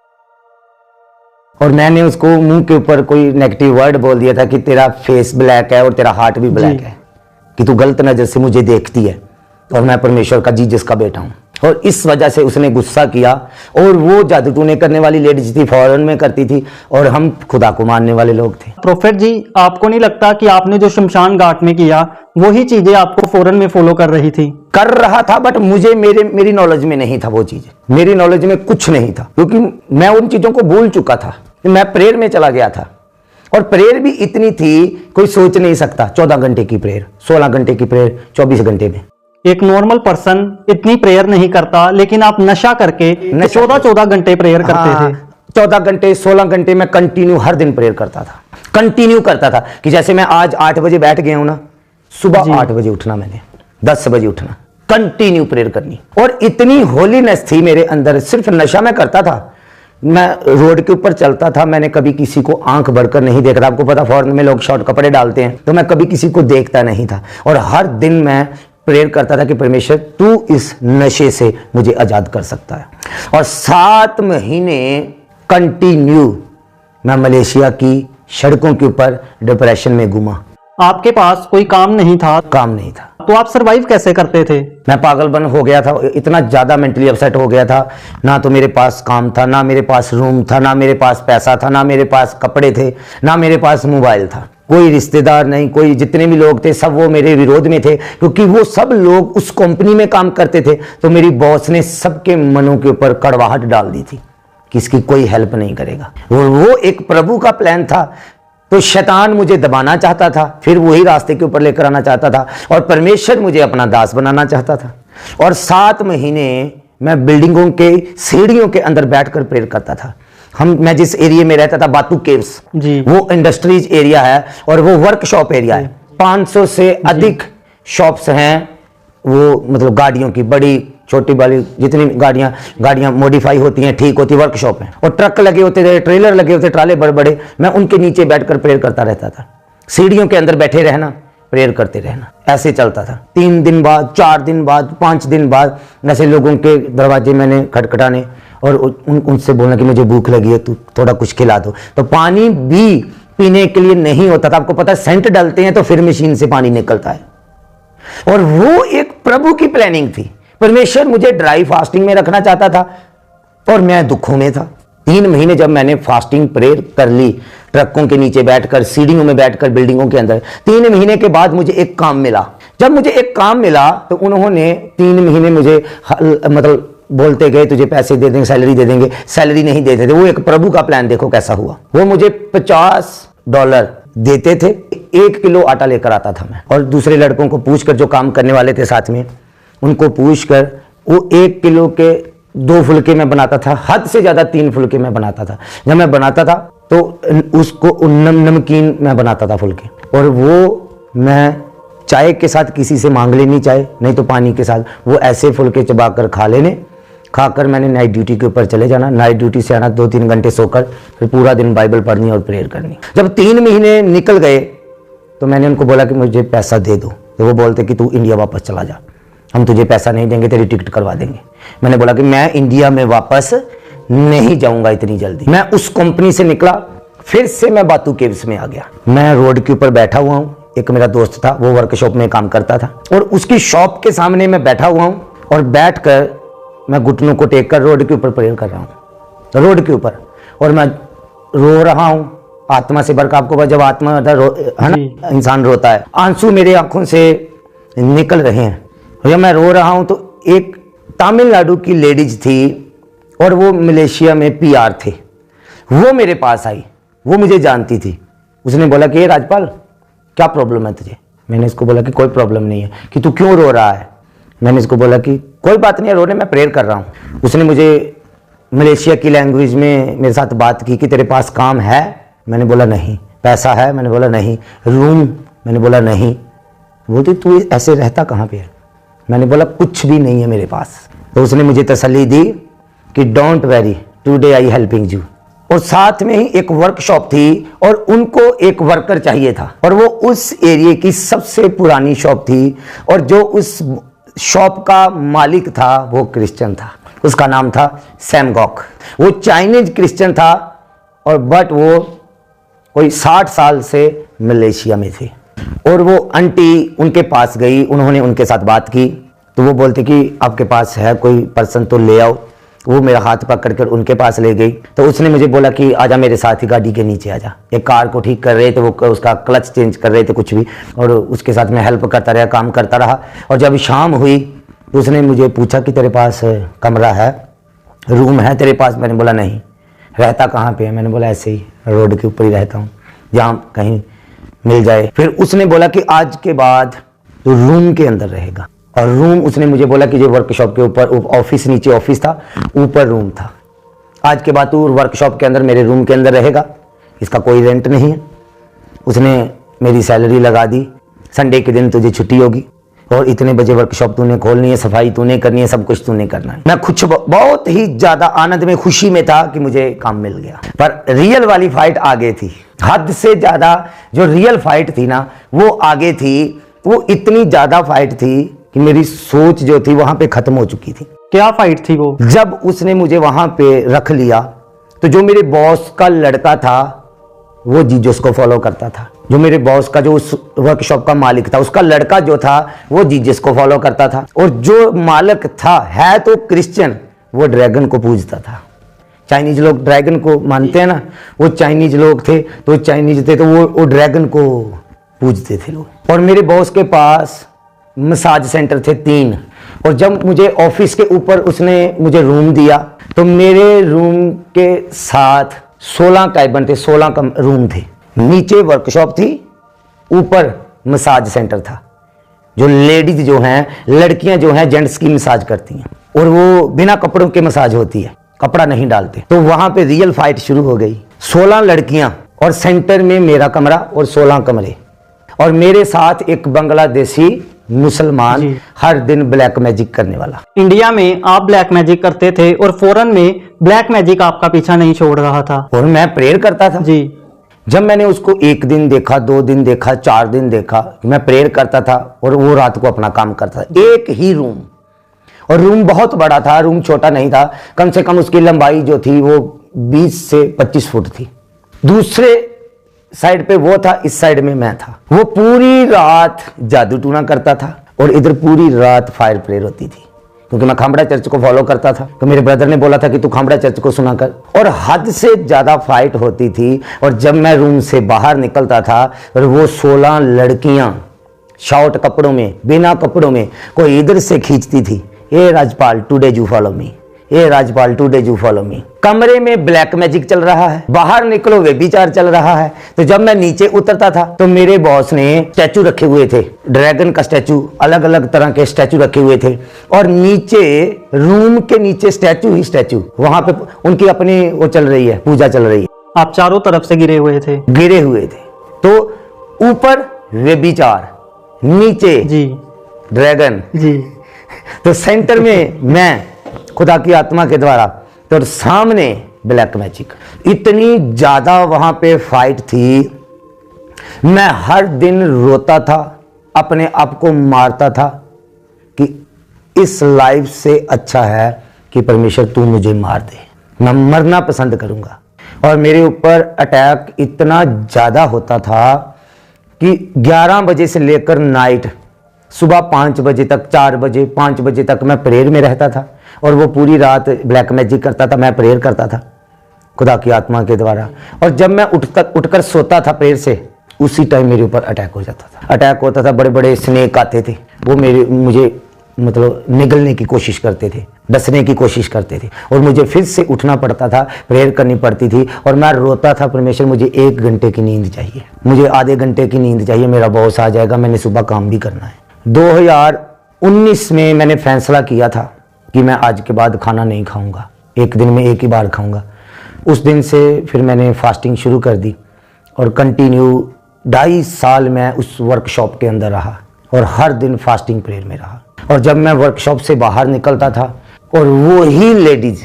और मैंने उसको मुंह के ऊपर कोई नेगेटिव वर्ड बोल दिया था कि तेरा फेस ब्लैक है और तेरा हार्ट भी ब्लैक है, कि तू गलत नजर से मुझे देखती है और मैं परमेश्वर का जीसस का बेटा हूं। और इस वजह से उसने गुस्सा किया। और वो जादू टूने करने वाली लेडीज थी, फॉरेन में करती थी और हम खुदा को मानने वाले लोग थे। प्रोफेट जी, आपको नहीं लगता कि आपने जो शमशान घाट में किया वही चीजें आपको फॉरेन में फॉलो कर रही थी? कर रहा था, बट मुझे मेरी नॉलेज में नहीं था वो चीज। मेरी नॉलेज में कुछ नहीं था क्योंकि मैं उन चीजों को भूल चुका था। मैं प्रेयर में चला गया था और प्रेयर भी इतनी थी कोई सोच नहीं सकता। 14 घंटे की प्रेयर, 16 घंटे की प्रेयर 24 घंटे में। एक नॉर्मल पर्सन इतनी प्रेयर नहीं करता, लेकिन आप नशा करके 14 घंटे प्रेयर करते थे। 14 घंटे 16 घंटे में कंटिन्यू हर दिन प्रेयर करता था, कंटिन्यू करता था। कि जैसे मैं आज 8 बजे बैठ गया हूं ना, सुबह 8 बजे उठना, मैंने 10 बजे उठना, कंटिन्यू प्रेयर करनी। और इतनी होलीनेस थी मेरे अंदर। सिर्फ नशा मैं करता था। मैं रोड के ऊपर चलता था, मैंने कभी किसी को आंख भरकर नहीं देखा था। आपको पता फॉरेन में लोग शॉर्ट कपड़े डालते हैं, तो मैं कभी किसी को देखता नहीं था। और हर दिन मैं प्रेयर करता था कि परमेश्वर तू इस नशे से मुझे आजाद कर सकता है। और 7 महीने कंटिन्यू मैं मलेशिया की सड़कों के ऊपर डिप्रेशन में घूमा। आपके पास कोई काम नहीं था? काम नहीं था। तो आप सरवाइव कैसे करते थे? मैं पागलपन हो गया था, इतना ज्यादा मेंटली अपसेट हो गया था। ना तो मेरे पास काम था, ना मेरे पास रूम था, ना मेरे पास पैसा था, ना मेरे पास कपड़े थे, ना मेरे पास मोबाइल था। कोई रिश्तेदार नहीं, कोई, जितने भी लोग थे सब वो मेरे विरोध में थे क्योंकि वो सब लोग उस कंपनी में काम करते थे। तो मेरी बॉस ने सबके मनों के ऊपर कड़वाहट डाल दी थी कि इसकी कोई हेल्प नहीं करेगा। वो एक प्रभु का प्लान था। तो शैतान मुझे दबाना चाहता था, फिर वही रास्ते के ऊपर लेकर आना चाहता था और परमेश्वर मुझे अपना दास बनाना चाहता था। और 7 महीने मैं बिल्डिंगों के सीढ़ियों के अंदर बैठकर प्रेयर करता था। मैं जिस एरिया में रहता था, बातू केव्स, वो इंडस्ट्रीज एरिया है और वो वर्कशॉप एरिया है। 500 से अधिक शॉप्स हैं, वो मतलब गाड़ियों की, बड़ी छोटी वाली जितनी गाड़ियां मॉडिफाई होती हैं, ठीक होती, वर्कशॉप है। और ट्रक लगे होते थे, ट्रेलर लगे होते, ट्राले बड़े बड़े। मैं उनके नीचे बैठकर प्रेयर करता रहता था। सीढ़ियों के अंदर बैठे रहना, प्रेयर करते रहना, ऐसे चलता था। 3 दिन बाद, 4 दिन बाद, 5 दिन बाद ऐसे लोगों के दरवाजे मैंने खटखटाने और उनसे बोलना कि मुझे भूख लगी है, तू थोड़ा कुछ खिला दो। तो पानी भी पीने के लिए नहीं होता था। आपको पता है, सेंट डालते हैं तो फिर मशीन से पानी निकलता है। और वो एक प्रभु की प्लानिंग थी। परमेश्वर मुझे ड्राई फास्टिंग में रखना चाहता था और मैं दुखों में था। 3 महीने जब मैंने फास्टिंग प्रेयर कर ली, ट्रकों के नीचे बैठकर, सीढ़ियों में बैठकर, बिल्डिंगों के अंदर, 3 महीने के बाद मुझे एक काम मिला। जब मुझे एक काम मिला तो उन्होंने 3 महीने मुझे मतलब बोलते गए तुझे पैसे दे देंगे, सैलरी दे देंगे, सैलरी नहीं देते थे। वो एक प्रभु का प्लान देखो कैसा हुआ। वो मुझे $50 देते थे। 1 किलो आटा लेकर आता था मैं, और दूसरे लड़कों को पूछकर, जो काम करने वाले थे साथ में, उनको पूछकर वो 1 किलो के 2 फुलके में बनाता था। हद से ज्यादा 3 फुलके में बनाता था। जब मैं बनाता था तो उसको नमकीन मैं बनाता था फुलके, और वो मैं चाय के साथ किसी से मांग लेनी, चाय नहीं तो पानी के साथ, वो ऐसे फुलके चबाकर खा लेने। खाकर मैंने नाइट ड्यूटी के ऊपर चले जाना। नाइट ड्यूटी से आना, 2-3 घंटे सोकर फिर पूरा दिन बाइबल पढ़नी और प्रेयर करनी। जब 3 महीने निकल गए तो मैंने उनको बोला कि मुझे पैसा दे दो। तो वो बोलते कि तू इंडिया वापस चला जा, हम तुझे पैसा नहीं देंगे, तेरी टिकट करवा देंगे। मैंने बोला कि मैं इंडिया में वापस नहीं जाऊंगा इतनी जल्दी। मैं उस कंपनी से निकला, फिर से मैं बातू केव्स में आ गया। मैं रोड के ऊपर बैठा हुआ हूँ। एक मेरा दोस्त था, वो वर्कशॉप में काम करता था, और उसकी शॉप के सामने मैं बैठा हुआ हूँ, और बैठकर मैं घुटनों को टेक कर रोड के ऊपर प्रेयर कर रहा हूँ, रोड के ऊपर। और मैं रो रहा हूँ आत्मा से भरकर। आपको जब आत्मा है ना, इंसान रोता है, आंसू मेरे आंखों से निकल रहे हैं। जब मैं रो रहा हूँ तो एक तमिलनाडु की लेडीज थी, और वो मलेशिया में PR थे। वो मेरे पास आई, वो मुझे जानती थी। उसने बोला कि ये राजपाल, क्या प्रॉब्लम है तुझे? मैंने इसको बोला कि कोई प्रॉब्लम नहीं है। कि तू क्यों रो रहा है? मैंने इसको बोला कि कोई बात नहीं है रोने, मैं प्रेयर कर रहा हूँ। उसने मुझे मलेशिया की लैंग्वेज में मेरे साथ बात की कि तेरे पास काम है? मैंने बोला नहीं। पैसा है? मैंने बोला नहीं। रूम? मैंने बोला नहीं। बोलती तू ऐसे रहता कहाँ पे है? मैंने बोला कुछ भी नहीं है मेरे पास। तो उसने मुझे तसल्ली दी कि don't worry, today I helping you. और साथ में ही एक वर्कशॉप थी और उनको एक वर्कर चाहिए था, और वो उस एरिया की सबसे पुरानी शॉप थी, और जो उस शॉप का मालिक था वो क्रिश्चियन था। उसका नाम था सैम गॉक। वो चाइनीज क्रिश्चियन था, और बट वो कोई 60 साल से मलेशिया में थे। और वो आंटी उनके पास गई, उन्होंने उनके साथ बात की, तो वो बोलते कि आपके पास है कोई पर्सन तो ले आओ। वो मेरा हाथ पकड़ कर उनके पास ले गई। तो उसने मुझे बोला कि आजा मेरे साथ ही गाड़ी के नीचे आजा। एक कार को ठीक कर रहे थे, वो उसका क्लच चेंज कर रहे थे कुछ भी, और उसके साथ मैं हेल्प करता रहा, काम करता रहा। और जब शाम हुई तो उसने मुझे पूछा कि तेरे पास कमरा है, रूम है तेरे पास? मैंने बोला नहीं। रहता कहाँ पे है? मैंने बोला ऐसे ही रोड के ऊपर ही रहता हूँ, जहाँ कहीं मिल जाए। फिर उसने बोला कि आज के बाद तो रूम के अंदर रहेगा। और रूम उसने मुझे बोला कि जो वर्कशॉप के ऊपर ऑफिस, नीचे ऑफिस था, ऊपर रूम था। आज के बाद तू वर्कशॉप के अंदर मेरे रूम के अंदर रहेगा, इसका कोई रेंट नहीं है। उसने मेरी सैलरी लगा दी, संडे के दिन तुझे छुट्टी होगी और इतने बजे वर्कशॉप तूने खोलनी है, सफाई तूने करनी है, सब कुछ तूने करना है। मैं खुश, बहुत ही ज्यादा आनंद में, खुशी में था कि मुझे काम मिल गया। पर रियल वाली फाइट आगे थी, हद से ज्यादा जो रियल फाइट थी ना वो आगे थी। वो इतनी ज्यादा फाइट थी कि मेरी सोच जो थी वहां पे खत्म हो चुकी थी। क्या फाइट थी वो? जब उसने मुझे वहां पे रख लिया तो जो मेरे बॉस का लड़का था वो जीसस को फॉलो करता था। जो मेरे बॉस का, जो उस वर्कशॉप का मालिक था, उसका लड़का जो था वो जीसस को फॉलो करता था। और जो मालिक था, है तो क्रिश्चियन, वो ड्रैगन को पूजता था। चाइनीज लोग ड्रैगन को मानते हैं ना, वो चाइनीज लोग थे, तो चाइनीज थे तो वो ड्रैगन को पूजते थे लोग। और मेरे बॉस के पास मसाज सेंटर थे 3। और जब मुझे ऑफिस के ऊपर उसने मुझे रूम दिया तो मेरे रूम के साथ 16 कैबिन थे, 16 रूम थे। नीचे वर्कशॉप थी, ऊपर मसाज सेंटर था। जो लेडीज जो हैं, लड़कियां जो हैं, जेंट्स की मसाज करती हैं, और वो बिना कपड़ों के मसाज होती है, कपड़ा नहीं डालते। तो वहां पे रियल फाइट शुरू हो गई। 16 लड़कियां और सेंटर में मेरा कमरा और 16 कमरे, और मेरे साथ एक बांग्लादेशी मुसलमान, हर दिन ब्लैक मैजिक करने वाला। इंडिया में आप ब्लैक मैजिक करते थे और फॉरेन में ब्लैक मैजिक आपका पीछा नहीं छोड़ रहा था, और मैं प्रेयर करता था। जी। जब मैंने उसको 1 दिन देखा, 2 दिन देखा, 4 दिन देखा, मैं प्रेयर करता था और वो रात को अपना काम करता था। एक ही रूम, और रूम बहुत बड़ा था, रूम छोटा नहीं था। कम से कम उसकी लंबाई जो थी वो 20 से 25 फुट थी। दूसरे साइड पे वो था, इस साइड में मैं था। वो पूरी रात जादू टूना करता था और इधर पूरी रात फायर प्रेयर होती थी, क्योंकि मैं खामड़ा चर्च को फॉलो करता था। तो मेरे ब्रदर ने बोला था कि तू खामड़ा चर्च को सुना कर, और हद से ज्यादा फाइट होती थी। और जब मैं रूम से बाहर निकलता था और वो 16 लड़कियां शॉर्ट कपड़ों में, बिना कपड़ों में, कोई इधर से खींचती थी, ए Rajpal today you follow me, ए Rajpal today you follow me. कमरे में ब्लैक मैजिक चल रहा है, बाहर निकलो वे विचार चल रहा है। तो जब मैं नीचे उतरता था तो मेरे बॉस ने स्टैचू रखे हुए थे, ड्रैगन का स्टैचू, अलग अलग तरह के स्टैचू रखे हुए थे, और नीचे रूम के नीचे स्टैचू ही स्टैचू, वहां पे उनकी अपनी वो चल रही है, पूजा चल रही है। आप चारों तरफ से गिरे हुए थे? गिरे हुए थे। तो ऊपर वे विचार, नीचे जी ड्रैगन, जी। तो सेंटर में मैं खुदा की आत्मा के द्वारा, तो सामने ब्लैक मैजिक। इतनी ज्यादा वहां पे फाइट थी, मैं हर दिन रोता था, अपने आप को मारता था कि इस लाइफ से अच्छा है कि परमेश्वर तू मुझे मार दे, मैं मरना पसंद करूंगा। और मेरे ऊपर अटैक इतना ज्यादा होता था कि 11 बजे से लेकर नाइट सुबह 5 बजे तक, 4 बजे, 5 बजे तक मैं प्रेयर में रहता था, और वो पूरी रात ब्लैक मैजिक करता था, मैं प्रेयर करता था खुदा की आत्मा के द्वारा। और जब मैं उठकर सोता था प्रेयर से, उसी टाइम मेरे ऊपर अटैक हो जाता था। अटैक होता था, बड़े बड़े स्नेक आते थे, वो मुझे मतलब निगलने की कोशिश करते थे, डसने की कोशिश करते थे, और मुझे फिर से उठना पड़ता था, प्रेयर करनी पड़ती थी, और मैं रोता था, परमेश्वर मुझे 1 घंटे की नींद चाहिए, मुझे आधे घंटे की नींद चाहिए, मेरा बॉस आ जाएगा, मैंने सुबह काम भी करना है। 2019 में मैंने फैसला किया था कि मैं आज के बाद खाना नहीं खाऊंगा, एक दिन में 1 ही बार खाऊंगा। उस दिन से फिर मैंने फास्टिंग शुरू कर दी, और कंटिन्यू 2.5 साल मैं उस वर्कशॉप के अंदर रहा, और हर दिन फास्टिंग प्रेयर में रहा। और जब मैं वर्कशॉप से बाहर निकलता था, और वो ही लेडीज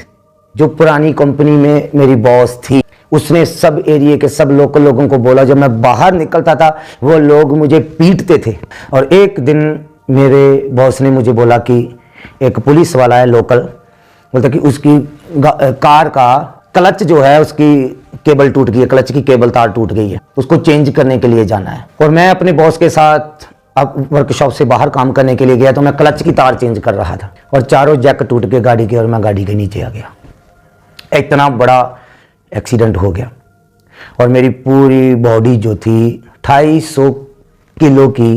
जो पुरानी कंपनी में मेरी बॉस थी, उसने सब एरिया के सब लोकल लोगों को बोला, जब मैं बाहर निकलता था वो लोग मुझे पीटते थे। और एक दिन मेरे बॉस ने मुझे बोला कि एक पुलिस वाला है लोकल, बोलता कि उसकी कार का क्लच जो है, उसकी केबल टूट गई है, क्लच की केबल तार टूट गई है, उसको चेंज करने के लिए जाना है। और मैं अपने बॉस के साथ अब वर्कशॉप से बाहर काम करने के लिए गया, तो मैं क्लच की तार चेंज कर रहा था, और चारों जैक टूट के गाड़ी के, और मैं गाड़ी के नीचे आ गया। इतना बड़ा एक्सीडेंट हो गया, और मेरी पूरी बॉडी जो थी 250 किलो की,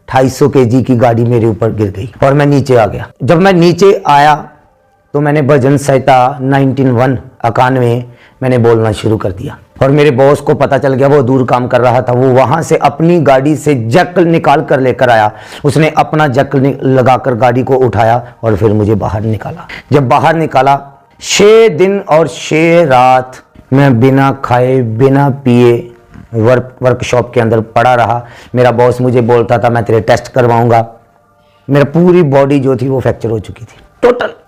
250 केजी की गाड़ी मेरे ऊपर गिर गई, और मैं नीचे आ गया। जब मैं नीचे आया तो मैंने भजन संहिता 91 मैंने बोलना शुरू कर दिया, और मेरे बॉस को पता चल गया, वो दूर काम कर रहा था, वो वहां से अपनी गाड़ी से जैक निकाल कर लेकर आया, उसने अपना जैक लगाकर गाड़ी को उठाया, और फिर मुझे बाहर निकाला। जब बाहर निकाला, 6 दिन और 6 रात मैं बिना खाए बिना पिए वर्कशॉप के अंदर पड़ा रहा। मेरा बॉस मुझे बोलता था मैं तेरे टेस्ट करवाऊंगा। मेरा पूरी बॉडी जो थी वो फ्रैक्चर हो चुकी थी,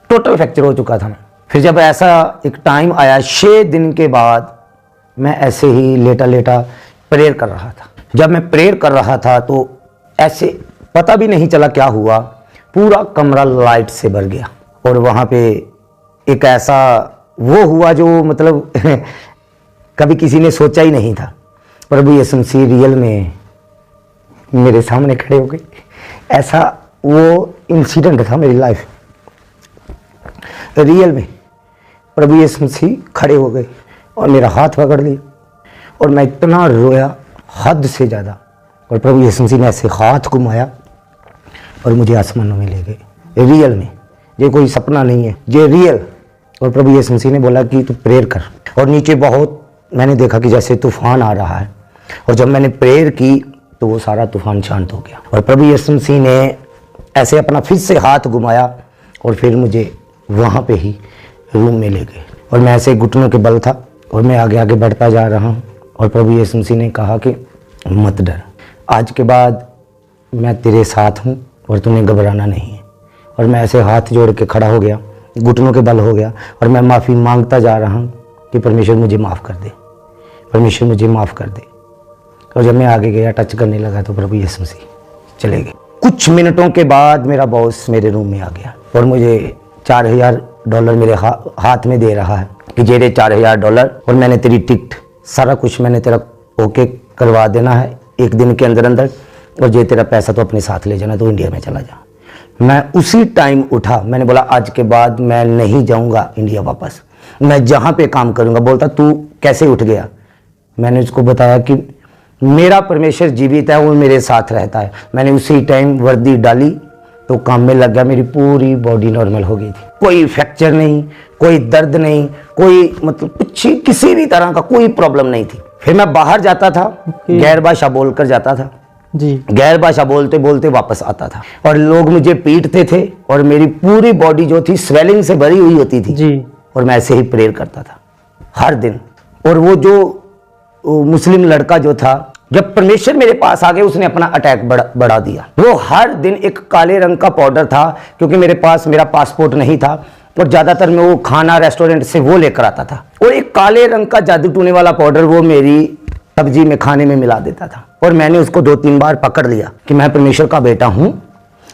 टोटल फ्रैक्चर हो चुका था मैं। फिर जब ऐसा एक टाइम आया, 6 दिन के बाद मैं ऐसे ही लेटा लेटा प्रेयर कर रहा था। जब मैं प्रेयर कर रहा था तो ऐसे पता भी नहीं चला क्या हुआ, पूरा कमरा लाइट से भर गया, और वहाँ पे एक ऐसा वो हुआ जो मतलब कभी किसी ने सोचा ही नहीं था। प्रभु यीशु मसीह रियल में मेरे सामने खड़े हो गए। ऐसा वो इंसिडेंट था मेरी लाइफ, रियल में प्रभु यीशु मसीह खड़े हो गए और मेरा हाथ पकड़ लिया, और मैं इतना रोया हद से ज़्यादा, और प्रभु यीशु मसीह ने ऐसे हाथ घुमाया और मुझे आसमानों में ले गए। रियल में, ये कोई सपना नहीं है, ये रियल। और प्रभु यीशु मसीह ने बोला कि तू प्रेयर कर, और नीचे बहुत मैंने देखा कि जैसे तूफान आ रहा है, और जब मैंने प्रेयर की तो वो सारा तूफान शांत हो गया, और प्रभु यीशु मसीह ने ऐसे अपना फिर से हाथ घुमाया, और फिर मुझे वहाँ पे ही रूम में ले गए, और मैं ऐसे घुटनों के बल था, और मैं आगे आगे बढ़ता जा रहा हूँ। और प्रभु यीशु मसीह ने कहा कि मत डर, आज के बाद मैं तेरे साथ हूँ, और तुम्हें घबराना नहीं है। और मैं ऐसे हाथ जोड़ के खड़ा हो गया, घुटनों के बल हो गया, और मैं माफ़ी मांगता जा रहा हूँ कि परमेश्वर मुझे माफ़ कर दे, परमेश्वर मुझे माफ़ कर दे। और जब मैं आगे गया, टच करने लगा, तो प्रभु यीशु मसीह चले गए। कुछ मिनटों के बाद मेरा बॉस मेरे रूम में आ गया, और मुझे $4000 मेरे हाथ में दे रहा है कि जेरे $4000, और मैंने तेरी टिकट सारा कुछ मैंने तेरा ओके करवा देना है 1 दिन के अंदर अंदर, और जे तेरा पैसा तो अपने साथ ले जाना, तो इंडिया में चला जा। मैं उसी टाइम उठा, मैंने बोला आज के बाद मैं नहीं जाऊंगा इंडिया वापस, मैं जहाँ पे काम करूंगा। बोलता तू कैसे उठ गया? मैंने उसको बताया कि मेरा परमेश्वर जीवित है, वो मेरे साथ रहता है। मैंने उसी टाइम वर्दी डाली तो काम में लग गया, मेरी पूरी बॉडी नॉर्मल हो गई थी, कोई फ्रैक्चर नहीं, कोई दर्द नहीं, कोई मतलब कुछ किसी भी तरह का कोई प्रॉब्लम नहीं थी। फिर मैं बाहर जाता था, गैर भाषा बोलकर जाता था जी, गैर भाषा बोलते बोलते वापस आता था, और लोग मुझे पीटते थे, और मेरी पूरी बॉडी जो थी स्वेलिंग से भरी हुई होती थी जी। और मैं ऐसे ही प्रेयर करता था हर दिन। और वो जो मुस्लिम लड़का जो था, जब परमेश्वर मेरे पास आ गए, उसने अपना अटैक बढ़ा दिया। वो हर दिन एक काले रंग का पाउडर था, क्योंकि मेरे पास मेरा पासपोर्ट नहीं था, और ज्यादातर मैं वो खाना रेस्टोरेंट से वो लेकर आता था, और एक काले रंग का जादू टूने वाला पाउडर वो मेरी सब्जी में खाने में मिला देता था। और मैंने उसको 2-3 बार पकड़ लिया कि मैं परमेश्वर का बेटा हूं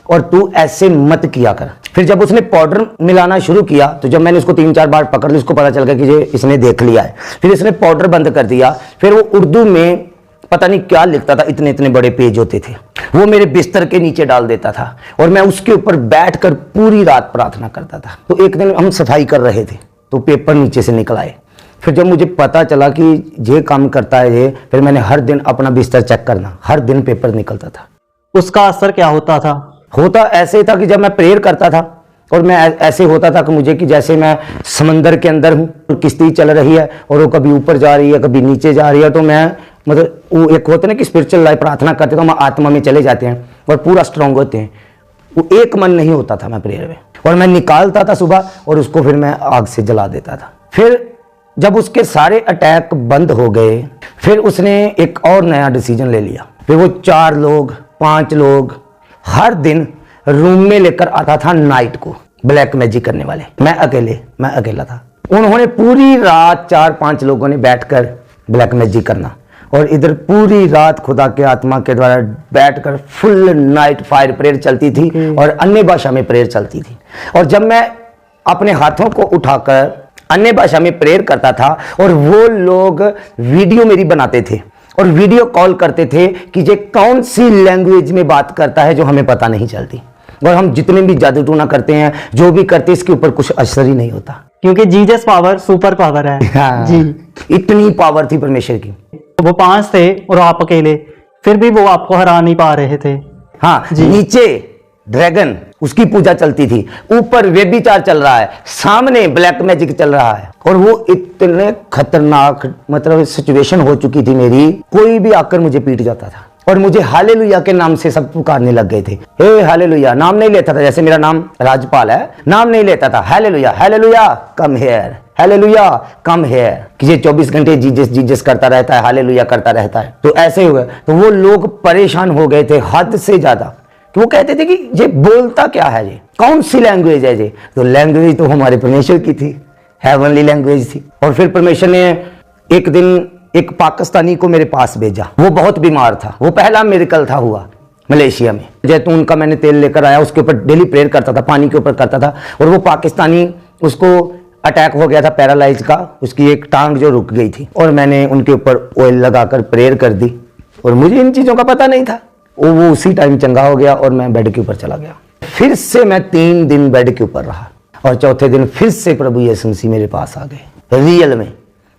और तू ऐसे मत किया कर। फिर जब उसने पाउडर मिलाना शुरू किया, तो जब मैंने उसको 3-4 बार पकड़ लिया, उसको पता चल गया कि ये इसने देख लिया है। फिर इसने पाउडर बंद कर दिया। फिर वो उर्दू में पता नहीं क्या लिखता था, इतने इतने बड़े पेज होते थे, वो मेरे बिस्तर के नीचे डाल देता था, और मैं उसके ऊपर बैठकर पूरी रात प्रार्थना करता था। तो एक दिन हम सफाई कर रहे थे, तो पेपर नीचे से निकल आए। फिर जब मुझे पता चला कि ये काम करता है ये, फिर मैंने हर दिन अपना बिस्तर चेक करना, हर दिन पेपर निकलता था। उसका असर क्या होता था? होता ऐसे था कि जब मैं प्रेयर करता था और मैं ऐसे होता था कि मुझे कि जैसे मैं समंदर के अंदर हूँ, किश्ती चल रही है और वो कभी ऊपर जा रही है कभी नीचे जा रही है, तो मैं मतलब वो एक होता ना कि स्पिरिचुअल लाइफ प्रार्थना करते तो हम आत्मा में चले जाते हैं और पूरा स्ट्रांग होते हैं। वो एक मन नहीं होता था मैं प्रेयर में, और मैं निकालता था सुबह और उसको फिर मैं आग से जला देता था। फिर जब उसके सारे अटैक बंद हो गए, फिर उसने एक और नया डिसीजन ले लिया। फिर वो 4 लोग 5 लोग हर दिन रूम में लेकर आता था नाइट को, ब्लैक मैजिक करने वाले। मैं अकेला था। उन्होंने पूरी रात 4-5 लोगों ने बैठकर ब्लैक मैजिक करना, और इधर पूरी रात खुदा के आत्मा के द्वारा बैठकर फुल नाइट फायर प्रेयर चलती थी और अन्य भाषा में प्रेयर चलती थी। और जब मैं अपने हाथों को उठाकर अन्य भाषा में प्रेयर करता था और वो लोग वीडियो मेरी बनाते थे और वीडियो कॉल करते थे कि ये कौन सी लैंग्वेज में बात करता है जो हमें पता नहीं चलती, और हम जितने भी जादू टूना करते हैं जो भी करते हैं इसके ऊपर कुछ असर ही नहीं होता, क्योंकि जीसस पावर सुपर पावर है। हाँ, जी, इतनी पावर थी परमेश्वर की। वो 5 थे और आप अकेले, फिर भी वो आपको हरा नहीं पा रहे थे। हाँ, नीचे ड्रैगन उसकी पूजा चलती थी, ऊपर व्यभिचार चल रहा है, सामने ब्लैक मैजिक चल रहा है, और वो इतने खतरनाक मतलब सिचुएशन हो चुकी थी मेरी, कोई भी आकर मुझे पीट जाता था और मुझे हालेलुया के नाम से सब पुकारने लग गए थे। हे हालेलुया, नाम नहीं लेता था, जैसे मेरा नाम राजपाल है, नाम नहीं लेता था, hallelujah hallelujah come here, hallelujah come here, कि ये 24 घंटे जीजस जीजस करता रहता है, हालेलुया करता रहता है। तो ऐसे हुए, तो वो लोग परेशान हो गए थे हद से ज्यादा, कि वो कहते थे कि ये बोलता क्या है, ये कौन सी लैंग्वेज है ये। तो लैंग्वेज तो हमारे परमेश्वर की थी, हेवनली लैंग्वेज थी। और फिर परमेश्वर ने एक दिन एक पाकिस्तानी को मेरे पास भेजा, वो बहुत बीमार था, वो पहला मिरेकल था हुआ मलेशिया में। जैतून का मैंने तेल लेकर आया, उसके ऊपर डेली प्रेयर करता था, पानी के ऊपर करता था, और वो पाकिस्तानी उसको अटैक हो गया था पैरालाइज का, उसकी एक टांग जो रुक गई थी, और मैंने उनके ऊपर ऑयल लगाकर प्रेयर कर दी, और मुझे इन चीज़ों का पता नहीं था। वो उसी टाइम चंगा हो गया और मैं बेड के ऊपर चला गया। फिर से मैं 3 दिन बेड के ऊपर रहा, और चौथे दिन फिर से प्रभु यीशु मसीह मेरे पास आ गए, रियल में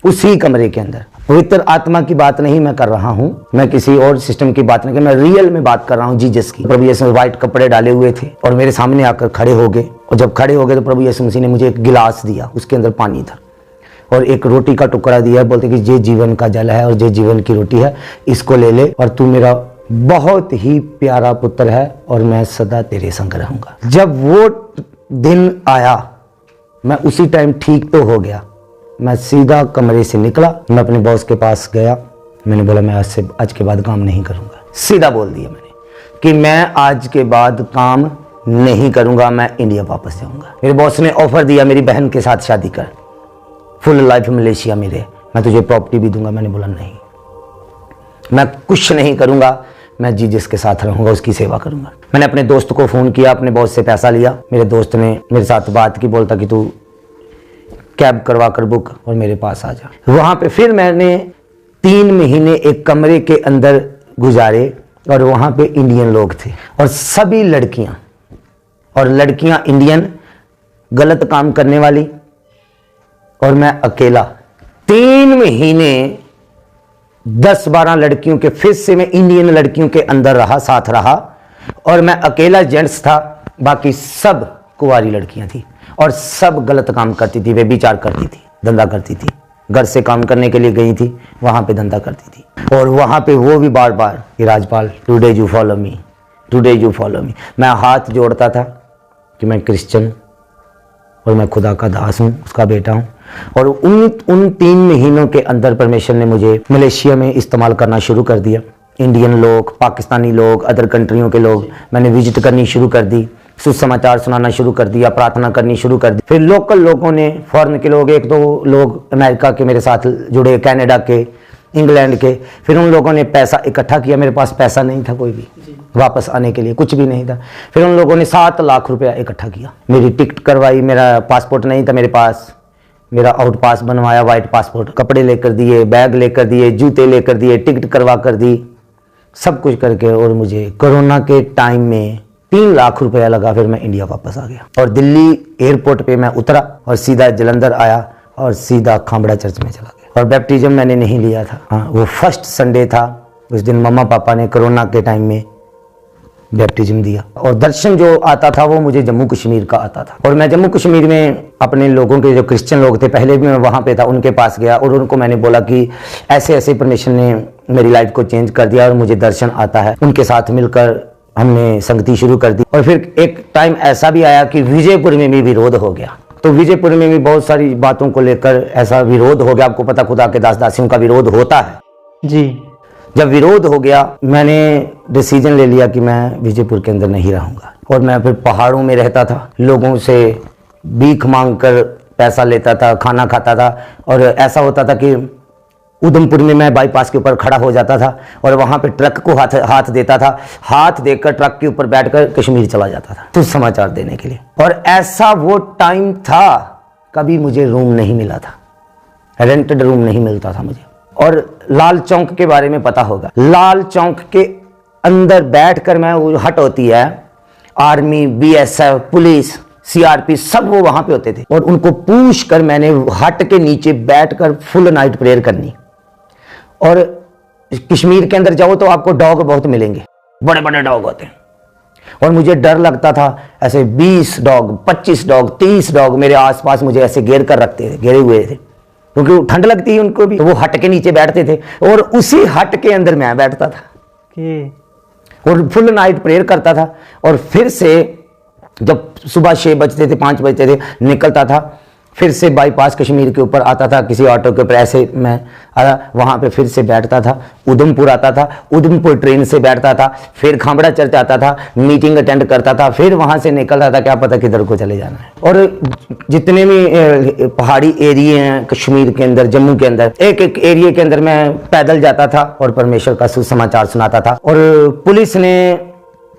उसी कमरे के अंदर। पवित्र आत्मा की बात नहीं मैं कर रहा हूँ, मैं किसी और सिस्टम की बात नहीं, मैं रियल में बात कर रहा हूँ जीसस की। प्रभु यीशु व्हाइट कपड़े डाले हुए थे और मेरे सामने आकर खड़े हो गए, और जब खड़े हो गए तो प्रभु यीशु मसीह ने मुझे एक गिलास दिया, उसके अंदर पानी था और एक रोटी का टुकड़ा दिया, बोलते कि ये जीवन का जल है और ये जीवन की रोटी है, इसको ले ले और तू मेरा बहुत ही प्यारा पुत्र है और मैं सदा तेरे संग रहूंगा। जब वो दिन आया, मैं उसी टाइम ठीक तो हो गया, मैं सीधा कमरे से निकला, मैं अपने बॉस के पास गया, मैंने बोला मैं आज के बाद काम नहीं करूंगा। सीधा बोल दिया मैंने कि मैं आज के बाद काम नहीं करूंगा, मैं इंडिया वापस जाऊंगा। मेरे बॉस ने ऑफर दिया मेरी बहन के साथ शादी कर, फुल लाइफ मलेशिया में रहे, मैं तुझे प्रॉपर्टी भी दूंगा। मैंने बोला नहीं, मैं कुछ नहीं करूंगा, मैं जीसस के साथ रहूंगा, उसकी सेवा करूंगा। मैंने अपने दोस्त को फ़ोन किया, अपने बॉस से पैसा लिया, मेरे दोस्त ने मेरे साथ बात की, बोलता कि तू कैब करवा कर बुक और मेरे पास आ जा। वहाँ पे फिर मैंने 3 महीने एक कमरे के अंदर गुजारे, और वहाँ पे इंडियन लोग थे और सभी लड़कियाँ, और लड़कियाँ इंडियन, गलत काम करने वाली, और मैं अकेला। 3 महीने 10-12 लड़कियों के, फिर से मैं इंडियन लड़कियों के अंदर रहा, साथ रहा, और मैं अकेला जेंट्स था, बाकी सब कुंवारी लड़कियां थी और सब गलत काम करती थी, व्यभिचार करती थी, धंधा करती थी, घर से काम करने के लिए गई थी, वहां पे धंधा करती थी। और वहां पे वो भी बार बार कि Rajpal today you follow me, today you follow मी। मैं हाथ जोड़ता था कि मैं क्रिश्चियन और मैं खुदा का दास हूँ, उसका बेटा हूँ। और उन 3 महीनों के अंदर परमेश्वर ने मुझे मलेशिया में इस्तेमाल करना शुरू कर दिया। इंडियन लोग, पाकिस्तानी लोग, अदर कंट्रियों के लोग मैंने विजिट करनी शुरू कर दी, सुसमाचार सुनाना शुरू कर दिया, प्रार्थना करनी शुरू कर दी। फिर लोकल लोगों ने, फॉरेन के लोग, 1-2 लोग अमेरिका के मेरे साथ जुड़े, कनाडा के, इंग्लैंड के। फिर उन लोगों ने पैसा इकट्ठा किया, मेरे पास पैसा नहीं था कोई भी वापस आने के लिए, कुछ भी नहीं था। फिर उन लोगों ने 7 लाख रुपया इकट्ठा किया, मेरी टिकट करवाई, मेरा पासपोर्ट नहीं था मेरे पास, मेरा आउट पास बनवाया, वाइट पासपोर्ट, कपड़े लेकर दिए, बैग लेकर दिए, जूते लेकर दिए, टिकट करवा कर दी, सब कुछ करके। और मुझे कोरोना के टाइम में 3 लाख रुपया लगा, फिर मैं इंडिया वापस आ गया। और दिल्ली एयरपोर्ट पे मैं उतरा और सीधा जलंधर आया और सीधा खामड़ा चर्च में चला गया। और बैप्टिज्म मैंने नहीं लिया था। हाँ, वो फर्स्ट संडे था, उस दिन मम्मा पापा ने कोरोना के टाइम में बैप्टिज्म दिया। और दर्शन जो आता था वो मुझे जम्मू कश्मीर का आता था, और मैं जम्मू कश्मीर में अपने लोगों के जो क्रिश्चियन लोग थे, पहले भी मैं वहाँ पे था, उनके पास गया और उनको मैंने बोला कि ऐसे ऐसे परमेश्वर ने मेरी लाइफ को चेंज कर दिया और मुझे दर्शन आता है। उनके साथ मिलकर हमने संगति शुरू कर दी। और फिर एक टाइम ऐसा भी आया कि विजयपुर में भी विरोध हो गया। तो विजयपुर में भी बहुत सारी बातों को लेकर ऐसा विरोध हो गया। आपको पता, खुदा के दास दासियों का विरोध होता है जी। जब विरोध हो गया, मैंने डिसीजन ले लिया कि मैं विजयपुर के अंदर नहीं रहूंगा। और मैं फिर पहाड़ों में रहता था, लोगों से भीख मांग कर पैसा लेता था, खाना खाता था। और ऐसा होता था कि उधमपुर में मैं बाईपास के ऊपर खड़ा हो जाता था और वहां पे ट्रक को हाथ देता था, हाथ देकर ट्रक के ऊपर बैठकर कश्मीर चला जाता था तो समाचार देने के लिए। और ऐसा वो टाइम था, कभी मुझे रूम नहीं मिला था, रेंटेड रूम नहीं मिलता था मुझे। और लाल चौक के बारे में पता होगा, लाल चौक के अंदर बैठकर मैं, वो हट होती है, आर्मी, बीएसएफ, पुलिस, सीआरपी सब वो वहां पे होते थे, और उनको पूछ कर मैंने हट के नीचे बैठकर फुल नाइट प्रेयर करनी। और कश्मीर के अंदर जाओ तो आपको डॉग बहुत मिलेंगे, बड़े बड़े डॉग होते हैं। और मुझे डर लगता था, ऐसे 20 डॉग, 25 डॉग, 30 डॉग मेरे आसपास मुझे ऐसे घेर कर रखते थे, घेरे हुए थे, क्योंकि ठंड लगती है उनको भी। तो वो हट के नीचे बैठते थे और उसी हट के अंदर मैं बैठता था और फुल नाइट प्रेयर करता था। और फिर से जब सुबह 6 बजते थे, 5 बजते थे, निकलता था, फिर से बाईपास कश्मीर के ऊपर आता था, किसी ऑटो के ऊपर ऐसे मैं आया, वहाँ पे फिर से बैठता था, उधमपुर आता था, उधमपुर ट्रेन से बैठता था, फिर खामड़ा चर्च आता था, मीटिंग अटेंड करता था, फिर वहाँ से निकलता था, क्या पता किधर को चले जाना है। और जितने भी पहाड़ी एरिए हैं कश्मीर के अंदर, जम्मू के अंदर, एक एक एरिए के अंदर मैं पैदल जाता था और परमेश्वर का सुसमाचार सुनाता था। और पुलिस ने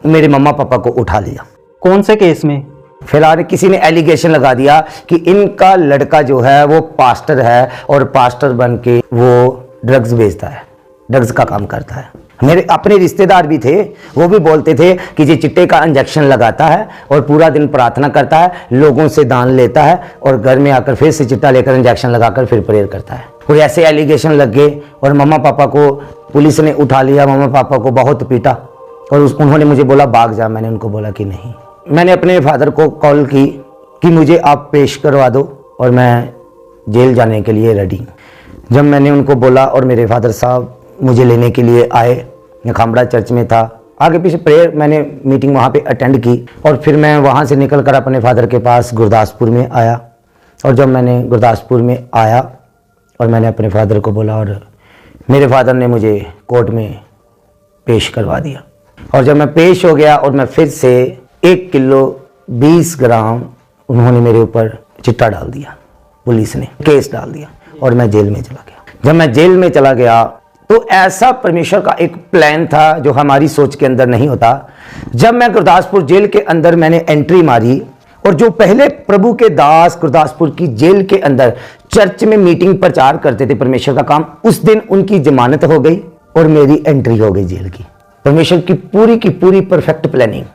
मेरे मम्मा पापा को उठा लिया। कौन से केस में? फिलहाल किसी ने एलिगेशन लगा दिया कि इनका लड़का जो है वो पास्टर है और पास्टर बन के वो ड्रग्स बेचता है, ड्रग्स का काम करता है। मेरे अपने रिश्तेदार भी थे, वो भी बोलते थे कि ये चिट्टे का इंजेक्शन लगाता है और पूरा दिन प्रार्थना करता है, लोगों से दान लेता है और घर में आकर फिर से चिट्टा लेकर इंजेक्शन लगाकर फिर प्रेयर करता है। कोई ऐसे एलिगेशन लग गए और मम्मा पापा को पुलिस ने उठा लिया। मम्मा पापा को बहुत पीटा और उन्होंने मुझे बोला भाग जा। मैंने उनको बोला कि नहीं। मैंने अपने फादर को कॉल की कि मुझे आप पेश करवा दो और मैं जेल जाने के लिए रेडी हूँ। जब मैंने उनको बोला और मेरे फादर साहब मुझे लेने के लिए आए, मैं खामड़ा चर्च में था, आगे पीछे प्रेयर, मैंने मीटिंग वहाँ पे अटेंड की और फिर मैं वहाँ से निकल कर अपने फादर के पास गुरदासपुर में आया। और जब मैंने गुरदासपुर में आया और मैंने अपने फादर को बोला और मेरे फादर ने मुझे कोर्ट में पेश करवा दिया। और जब मैं पेश हो गया और मैं फिर से 1 किलो 20 ग्राम उन्होंने मेरे ऊपर चिट्टा डाल दिया, पुलिस ने केस डाल दिया और मैं जेल में चला गया। जब मैं जेल में चला गया तो ऐसा परमेश्वर का एक प्लान था जो हमारी सोच के अंदर नहीं होता। जब मैं गुरदासपुर जेल के अंदर मैंने एंट्री मारी और जो पहले प्रभु के दास गुरदासपुर की जेल के अंदर चर्च में मीटिंग प्रचार करते थे परमेश्वर का काम, उस दिन उनकी जमानत हो गई और मेरी एंट्री हो गई जेल की। परमेश्वर की पूरी परफेक्ट प्लानिंग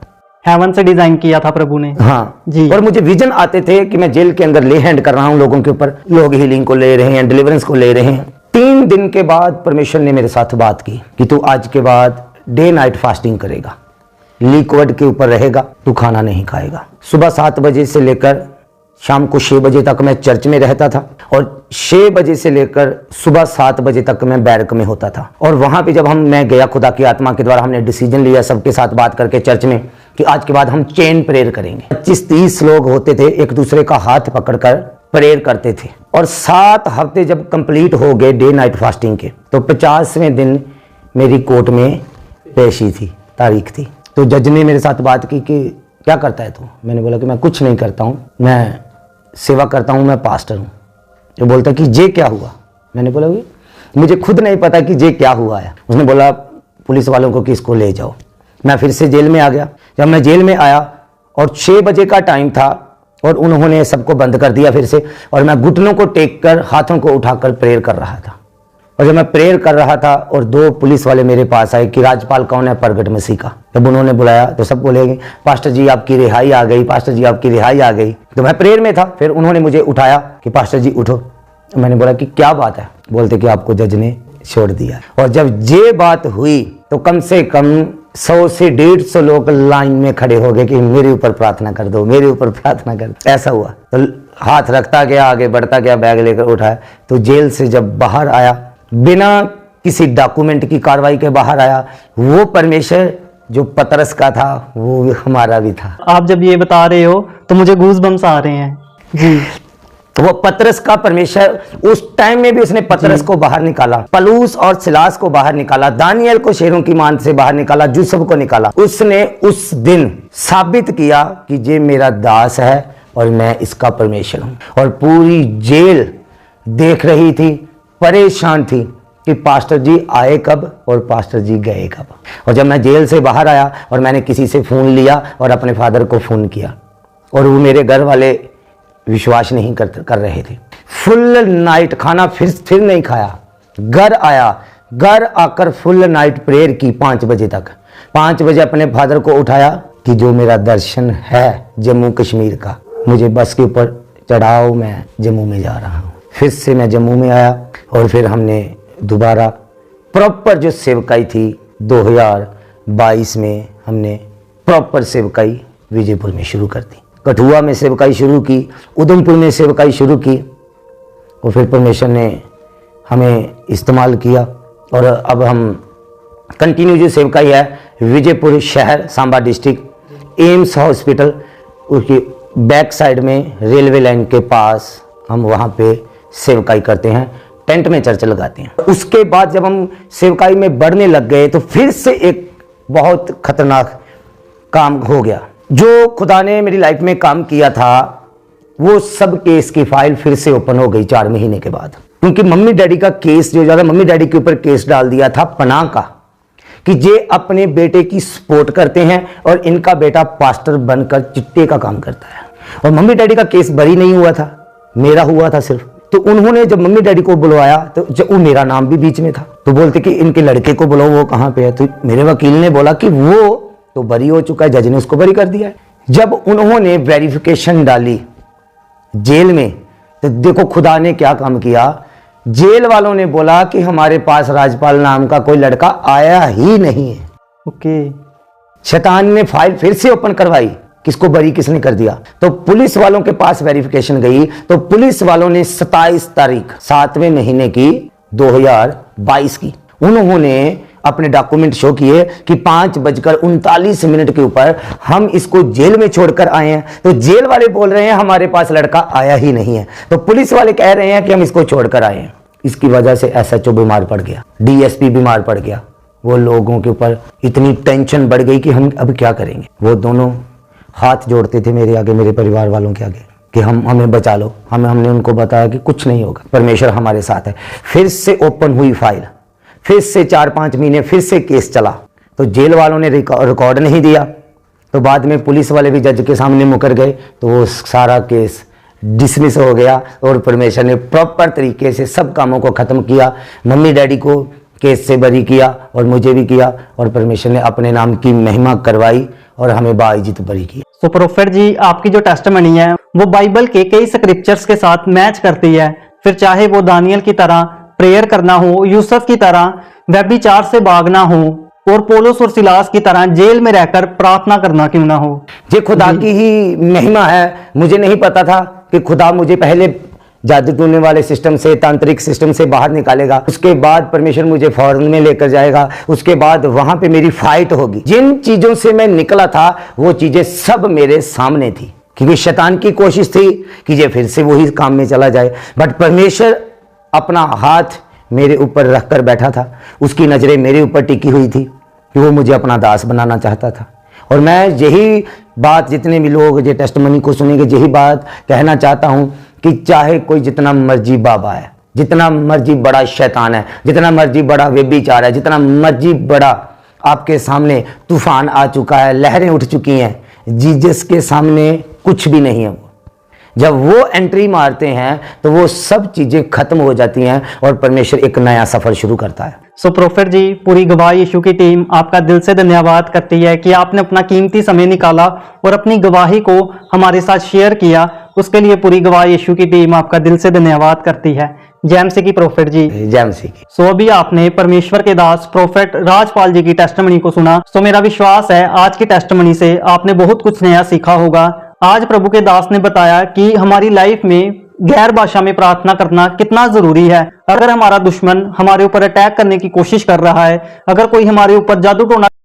हेवन से डिजाइन किया था प्रभु ने। हाँ जी। और मुझे विजन आते थे कि मैं जेल के अंदर ले हैंड कर रहा हूं लोगों के ऊपर, लोग हीलिंग को ले रहे हैं, डिलीवरेंस को ले रहे हैं। 3 दिन के बाद परमेश्वर ने मेरे साथ बात की कि तू आज के बाद डे नाइट फास्टिंग करेगा, लिक्विड के ऊपर रहेगा, तू खाना नहीं खाएगा। सुबह 7 बजे से लेकर शाम को 6 बजे तक मैं चर्च में रहता था और 6 बजे से लेकर सुबह 7 बजे तक मैं बैरक में होता था। और वहां पे जब मैं गया, खुदा की आत्मा के द्वारा हमने डिसीजन लिया सबके साथ बात करके चर्च में कि आज के बाद हम चेन प्रेयर करेंगे। 25-30 लोग होते थे, एक दूसरे का हाथ पकड़कर प्रेयर करते थे। और 7 हफ्ते जब कंप्लीट हो गए डे नाइट फास्टिंग के, तो 50वें दिन मेरी कोर्ट में पेशी थी, तारीख थी। तो जज ने मेरे साथ बात की कि क्या करता है तू? मैंने बोला कि मैं कुछ नहीं करता हूँ, मैं सेवा करता हूँ, मैं पास्टर हूँ। वो बोलता कि ये क्या हुआ? मैंने बोला मुझे खुद नहीं पता कि ये क्या हुआ है। उसने बोला पुलिस वालों को कि इसको ले जाओ। मैं फिर से जेल में आ गया। जब मैं जेल में आया और 6 बजे का टाइम था और उन्होंने सबको बंद कर दिया फिर से, और मैं घुटनों को टेक कर हाथों को उठाकर प्रेयर कर रहा था। और जब मैं प्रेयर कर रहा था और 2 पुलिस वाले मेरे पास आए कि राजपाल कौन है? प्रगट मसीह का। जब उन्होंने बुलाया तो सब बोलेंगे पास्टर जी आपकी रिहाई आ गई, पास्टर जी आपकी रिहाई आ गई। तो मैं प्रेयर में था, फिर उन्होंने मुझे उठाया कि पास्टर जी उठो। मैंने बोला कि क्या बात है? बोलते कि आपको जज ने छोड़ दिया। और जब ये बात हुई तो कम से कम 100 से 150 लोग लाइन में खड़े हो गए कि मेरे ऊपर प्रार्थना कर दो, मेरे ऊपर प्रार्थना कर दो। ऐसा हुआ तो हाथ रखता गया, आगे बढ़ता गया, बैग लेकर उठाया। तो जेल से जब बाहर आया, बिना किसी डॉक्यूमेंट की कार्रवाई के बाहर आया, वो परमेश्वर जो पतरस का था वो हमारा भी था। आप जब ये बता रहे हो तो मुझे गूज़बम्स आ रहे हैं जी। वो पतरस का परमेश्वर, उस टाइम में भी उसने पतरस को बाहर निकाला, पलूस और सिलास को बाहर निकाला, दानियल को शेरों की मान से बाहर निकाला, यूसुफ को निकाला। उसने उस दिन साबित किया कि ये मेरा दास है और मैं इसका परमेश्वर हूं। और पूरी जेल देख रही थी, परेशान थी कि पास्टर जी आए कब और पास्टर जी गए कब। और जब मैं जेल से बाहर आया और मैंने किसी से फ़ोन लिया और अपने फादर को फ़ोन किया, और वो मेरे घर वाले विश्वास नहीं कर रहे थे। फुल नाइट खाना फिर नहीं खाया, घर आया, घर आकर फुल नाइट प्रेयर की 5 बजे तक। 5 बजे अपने फादर को उठाया कि जो मेरा दर्शन है जम्मू कश्मीर का, मुझे बस के ऊपर चढ़ाओ, मैं जम्मू में जा रहा हूँ। फिर से मैं जम्मू में आया और फिर हमने दोबारा प्रॉपर जो सेवकाई थी 2022 में हमने प्रॉपर सेवकाई विजयपुर में शुरू कर दी, कठुआ में सेवकाई शुरू की, उधमपुर में सेवकाई शुरू की। और फिर परमेश्वर ने हमें इस्तेमाल किया और अब हम कंटिन्यू जो सेवकाई है विजयपुर शहर, सांबा डिस्ट्रिक्ट, एम्स हॉस्पिटल, उसकी बैक साइड में रेलवे लाइन के पास हम वहाँ पे सेवकाई करते हैं, टेंट में चर्च लगाते हैं। उसके बाद जब हम सेवकाई में बढ़ने लग गए तो फिर से एक बहुत खतरनाक काम हो गया। जो खुदा ने मेरी लाइफ में काम किया था वो सब केस की फाइल फिर से ओपन हो गई 4 महीने के बाद, क्योंकि मम्मी डैडी का केस जो ज़्यादा, मम्मी डैडी के ऊपर केस डाल दिया था पनाह का कि ये अपने बेटे की सपोर्ट करते हैं और इनका बेटा पास्टर बनकर चिट्टे का काम करता है। और मम्मी डैडी का केस बरी नहीं हुआ था, मेरा हुआ था सिर्फ। तो उन्होंने जब मम्मी डैडी को बुलवाया तो जब वो मेरा नाम भी बीच में था, तो बोलते कि इनके लड़के को बुलाओ, वो कहाँ पे है। तो मेरे वकील ने बोला कि वो तो बरी हो चुका है, जज ने उसको बरी कर दिया है। जब उन्होंने वेरिफिकेशन डाली जेल में तो देखो खुदा ने क्या काम किया। जेल वालों ने बोला कि हमारे पास राजपाल नाम का कोई लड़का आया ही नहीं है। ओके। शैतान ने फाइल फिर से ओपन करवाई, किसको बरी किसने कर दिया। तो पुलिस वालों के पास वेरिफिकेशन गई तो पुलिस वालों ने 27 तारीख 7वें महीने की 2022 की उन्होंने अपने डॉक्यूमेंट शो किए कि 5:39 के ऊपर हम इसको जेल में छोड़कर आए हैं। तो जेल वाले बोल रहे हैं हमारे पास लड़का आया ही नहीं है, तो पुलिस वाले कह रहे हैं कि हम इसको छोड़कर आए हैं। इसकी वजह से SHO बीमार पड़ गया, DSP बीमार पड़ गया। वो लोगों के ऊपर इतनी टेंशन बढ़ गई कि हम अब क्या करेंगे। वो दोनों हाथ जोड़ते थे मेरे आगे, मेरे परिवार वालों के आगे कि हमें बचा लो। हमने उनको बताया कि कुछ नहीं होगा, परमेश्वर हमारे साथ है। फिर से ओपन हुई फाइल, फिर से 4-5 महीने फिर से केस चला। तो जेल वालों ने रिकॉर्ड नहीं दिया, तो बाद में पुलिस वाले भी जज के सामने मुकर गए, तो वो सारा केस डिसमिस हो गया और परमेश्वर ने प्रॉपर तरीके से सब कामों को ख़त्म किया। मम्मी डैडी को केस से बरी किया और मुझे भी किया, और परमेश्वर ने अपने नाम की महिमा करवाई और हमें बाइज्जत बरी किया। तो प्रोफेट जी, आपकी जो टेस्टिमनी है वो बाइबल के कई स्क्रिप्चर्स के साथ मैच करती है। फिर चाहे वो दानियल की तरह प्रेयर करना हो, यूसुफ की तरह व्यभिचार से भागना हो, और पौलुस और सिलास की तरह जेल में रहकर प्रार्थना करना क्यों ना हो। ये खुदा की ही महिमा है। मुझे नहीं पता था कि खुदा मुझे पहले जादू टूने वाले सिस्टम से, तांत्रिक सिस्टम से बाहर निकालेगा, उसके बाद परमेश्वर मुझे फॉरेन में लेकर जाएगा, उसके बाद वहां पे मेरी फाइट होगी। जिन चीजों से मैं निकला था वो चीजें सब मेरे सामने थी, क्योंकि शैतान की कोशिश थी कि ये फिर से वही काम में चला जाए। बट परमेश्वर अपना हाथ मेरे ऊपर रखकर बैठा था, उसकी नजरें मेरे ऊपर टिकी हुई थी कि वो मुझे अपना दास बनाना चाहता था। और मैं यही बात, जितने भी लोग ये टेस्टिमनी को सुनेंगे, यही बात कहना चाहता हूं कि चाहे कोई जितना मर्जी बाबा है, जितना मर्जी बड़ा शैतान है, जितना मर्जी बड़ा व्यभिचार है, जितना मर्जी बड़ा आपके सामने तूफान आ चुका है, लहरें उठ चुकी हैं, जीसस के सामने कुछ भी नहीं है। जब वो एंट्री मारते हैं तो वो सब चीजें खत्म हो जाती हैं और परमेश्वर एक नया सफर शुरू करता है। सो प्रोफेट जी, पूरी गवाह यीशु की टीम आपका दिल से धन्यवाद करती है कि आपने अपना कीमती समय निकाला और अपनी गवाही को हमारे साथ शेयर किया। उसके लिए पूरी गवाह यीशु की टीम आपका दिल से धन्यवाद करती है। जय मसीह की प्रोफेट जी। जय मसीह की। सो अभी आपने परमेश्वर के दास प्रोफेट राजपाल जी की टेस्टमनी को सुना। सो मेरा विश्वास है आज की टेस्टमनी से आपने बहुत कुछ नया सीखा होगा। आज प्रभु के दास ने बताया कि हमारी लाइफ में गैर भाषा में प्रार्थना करना कितना जरूरी है। अगर हमारा दुश्मन हमारे ऊपर अटैक करने की कोशिश कर रहा है, अगर कोई हमारे ऊपर जादू टोना